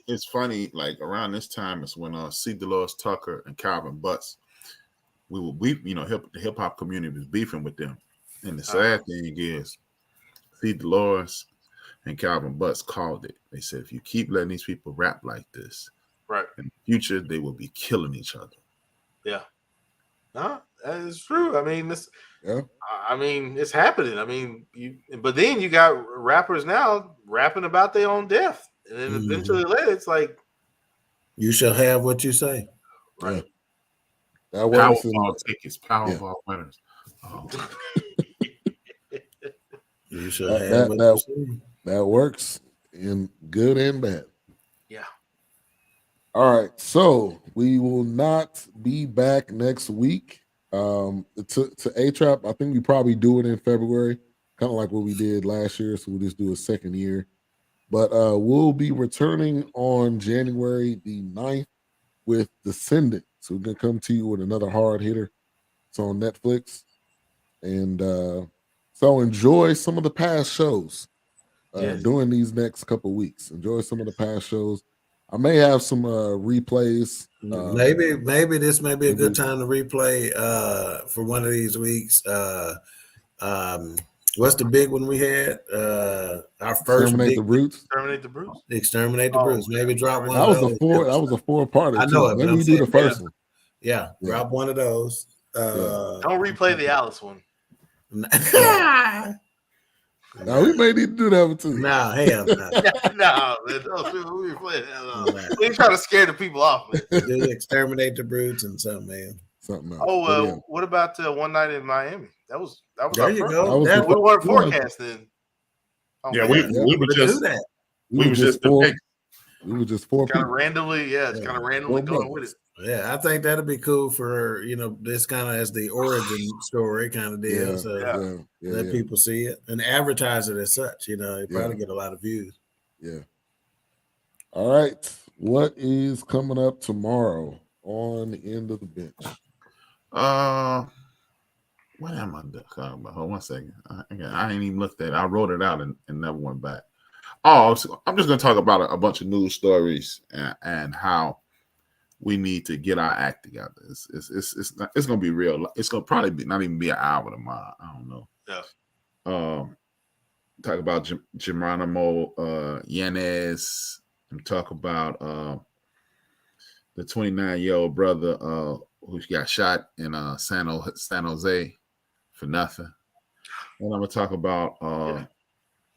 it's funny. Like around this time is when C. Dolores Tucker and Calvin Butts, the hip hop community was beefing with them. And the sad thing is, C. Dolores and Calvin Butts called it. They said, if you keep letting these people rap like this, in the future they will be killing each other. Yeah. No, that is true. I mean, it's happening. I mean, but then you got rappers now rapping about their own death, and then eventually later, it's like, you shall have what you say. Right. Yeah. That works. Powerball tickets, Powerball winners. You shall have what you say. That works in good and bad. Yeah. All right, so we will not be back next week. To A-Trap, I think we probably do it in February, kind of like what we did last year. So we'll just do a second year. But we'll be returning on January the 9th with Descendants. We're gonna come to you with another hard hitter. It's on Netflix, and so enjoy some of the past shows during these next couple weeks. Enjoy some of the past shows. I may have some replays. Maybe this may be a good time to replay for one of these weeks. What's the big one we had? Our first Exterminate the Brutes. Exterminate the Brutes. Maybe drop one. That was a 4-parter. I know it. Maybe we do the first one. Yeah, drop one of those. Don't replay the Alice one. No, we may need to do that one too. Nah, hell no. No, man, don't replay that. We trying to scare the people off, man. Exterminate the Brutes and something else. Oh, what about One Night in Miami? That was there you go. We weren't forecasting. Yeah, we were just that. We were just four kind of people. randomly, it's kind of randomly going with it. Yeah, I think that'd be cool for this kind of as the origin story kind of deal. Let people see it and advertise it as such. You probably get a lot of views. Yeah. All right. What is coming up tomorrow on the End of the Bench? What am I talking about? Hold on 1 second. I ain't even looked at it. I wrote it out and never went back. I'm just going to talk about a bunch of news stories and how we need to get our act together. It's going to be real. It's going to probably not even be an hour tomorrow. I don't know. Yeah. Talk about Geronimo Yanez. And talk about the 29-year-old brother who got shot in San Jose for nothing. And I'm gonna talk about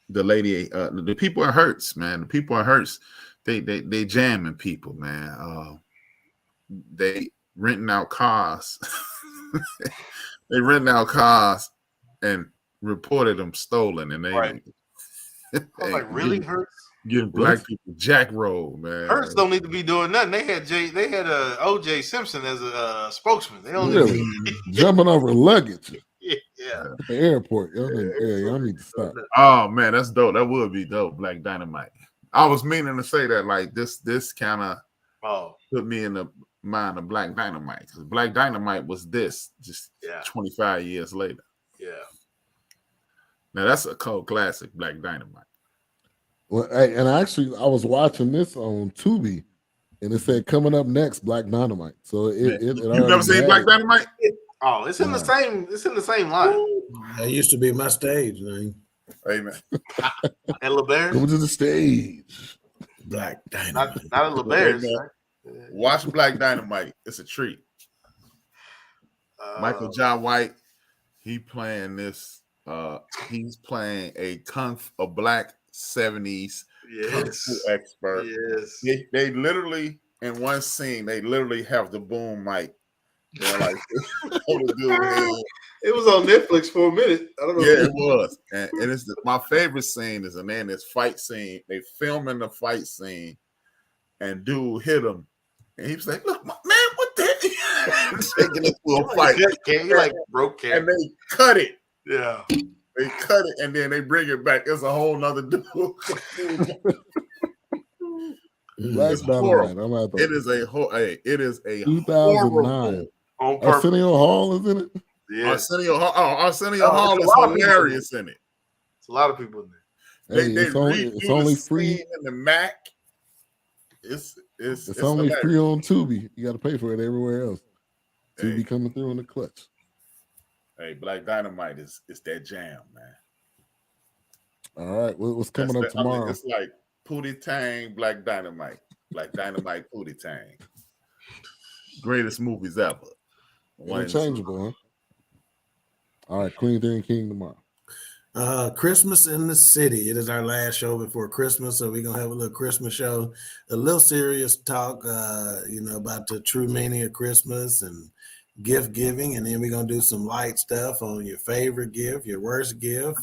the lady, the people at Hertz, man. The people at Hertz, they jamming people, man. They renting out cars. They renting out cars and reported them stolen, and they I was like, really, Hertz? Getting black people jack roll, man. Hertz don't need to be doing nothing. They had OJ Simpson as a spokesman. They don't really jumping over luggage. Yeah. At the airport. Y'all need to stop. Oh man, that's dope. That would be dope. Black Dynamite. I was meaning to say that, like this kind of put me in the mind of Black Dynamite, because Black Dynamite was just 25 years later. Yeah. Now that's a cult classic, Black Dynamite. Well, and I was watching this on Tubi, and it said coming up next, Black Dynamite. So you've never seen Black Dynamite? It's in the same. It's in the same line. That used to be my stage name. Hey man. And LeBear. Come to the stage. Black Dynamite. Not at LeBear's. Watch Black Dynamite. It's a treat. Michael John White. He playing this. He's playing a black 70s kung fu expert. Yes. They literally, in one scene, they literally have the boom mic. Like, it was on Netflix for a minute. I don't know. Yeah, it was. And it's my favorite scene is this fight scene. They filming the fight scene, and dude hit him, and he was like, "Look, man, what the hell?" Taking it to a fight. He like broke camera. And they cut it. Yeah. They cut it and then they bring it back. It's a whole nother dude. Black Dynamite. It is a 2009. Arsenio Hall is in it. Yeah. Arsenio Hall is hilarious in it. It's a lot of people in there. Hey, it's only free in the Mac. It's only hilarious. Free on Tubi. You got to pay for it everywhere else. Tubi coming through in the clutch. Hey, Black Dynamite is that jam, man. All right, what's coming up tomorrow? It's like Pootie Tang, Black Dynamite, Black Dynamite, Pootie Tang. Greatest movies ever. Unchangeable, huh? All right, Queen and King tomorrow. Christmas in the City. It is our last show before Christmas, so we're gonna have a little Christmas show, a little serious talk, about the true meaning of Christmas and gift giving, and then we're gonna do some light stuff on your favorite gift, your worst gift,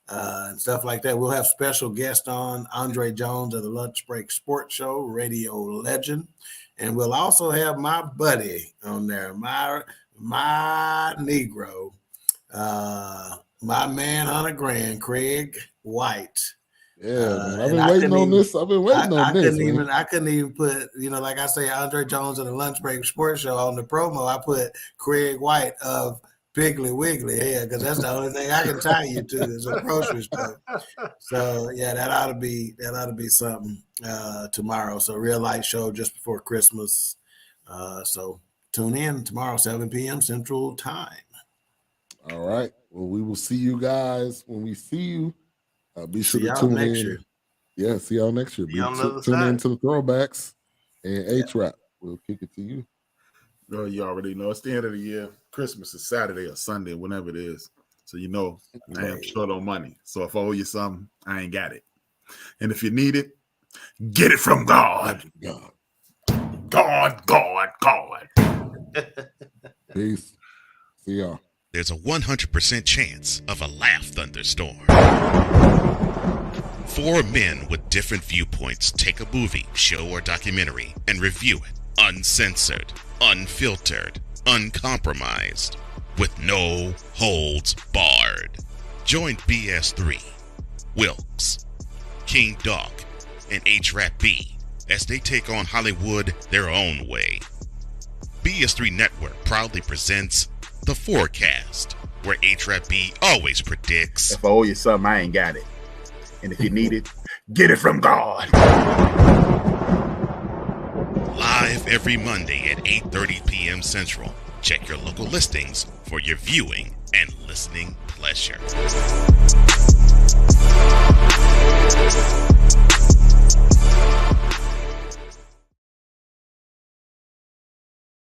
and stuff like that. We'll have special guest on Andre Jones of the Lunch Break Sports Show, radio legend, and we'll also have my buddy on there, my Negro, my man, 100 grand, Craig White. Yeah, man. I've been waiting on this. I've been waiting on this. I couldn't even put, like I say, Andre Jones and the Lunch Break Sports Show on the promo. I put Craig White of Piggly Wiggly here because that's the only thing I can tie you to is a grocery store. So yeah, that ought to be something tomorrow. So real light show just before Christmas. So tune in tomorrow, 7 p.m. Central Time. All right. Well, we will see you guys when we see you. Be sure to tune in. Year. Yeah, see y'all next year. Tune in to the Throwbacks and A-Trap. We'll kick it to you. Girl, you already know it's the end of the year. Christmas is Saturday or Sunday, whenever it is. So I am short on money. So if I owe you something, I ain't got it. And if you need it, get it from God. God. Peace. See y'all. There's a 100% chance of a laugh thunderstorm. 4 men with different viewpoints take a movie, show, or documentary and review it uncensored, unfiltered, uncompromised, with no holds barred. Join BS3, Wilkes, King Doc, and A-Trap B as they take on Hollywood their own way. BS3 Network proudly presents the Fourcast, where A-Trap B always predicts, if I owe you something, I ain't got it. And if you need it, get it from God. Live every Monday at 8:30 p.m. Central. Check your local listings for your viewing and listening pleasure.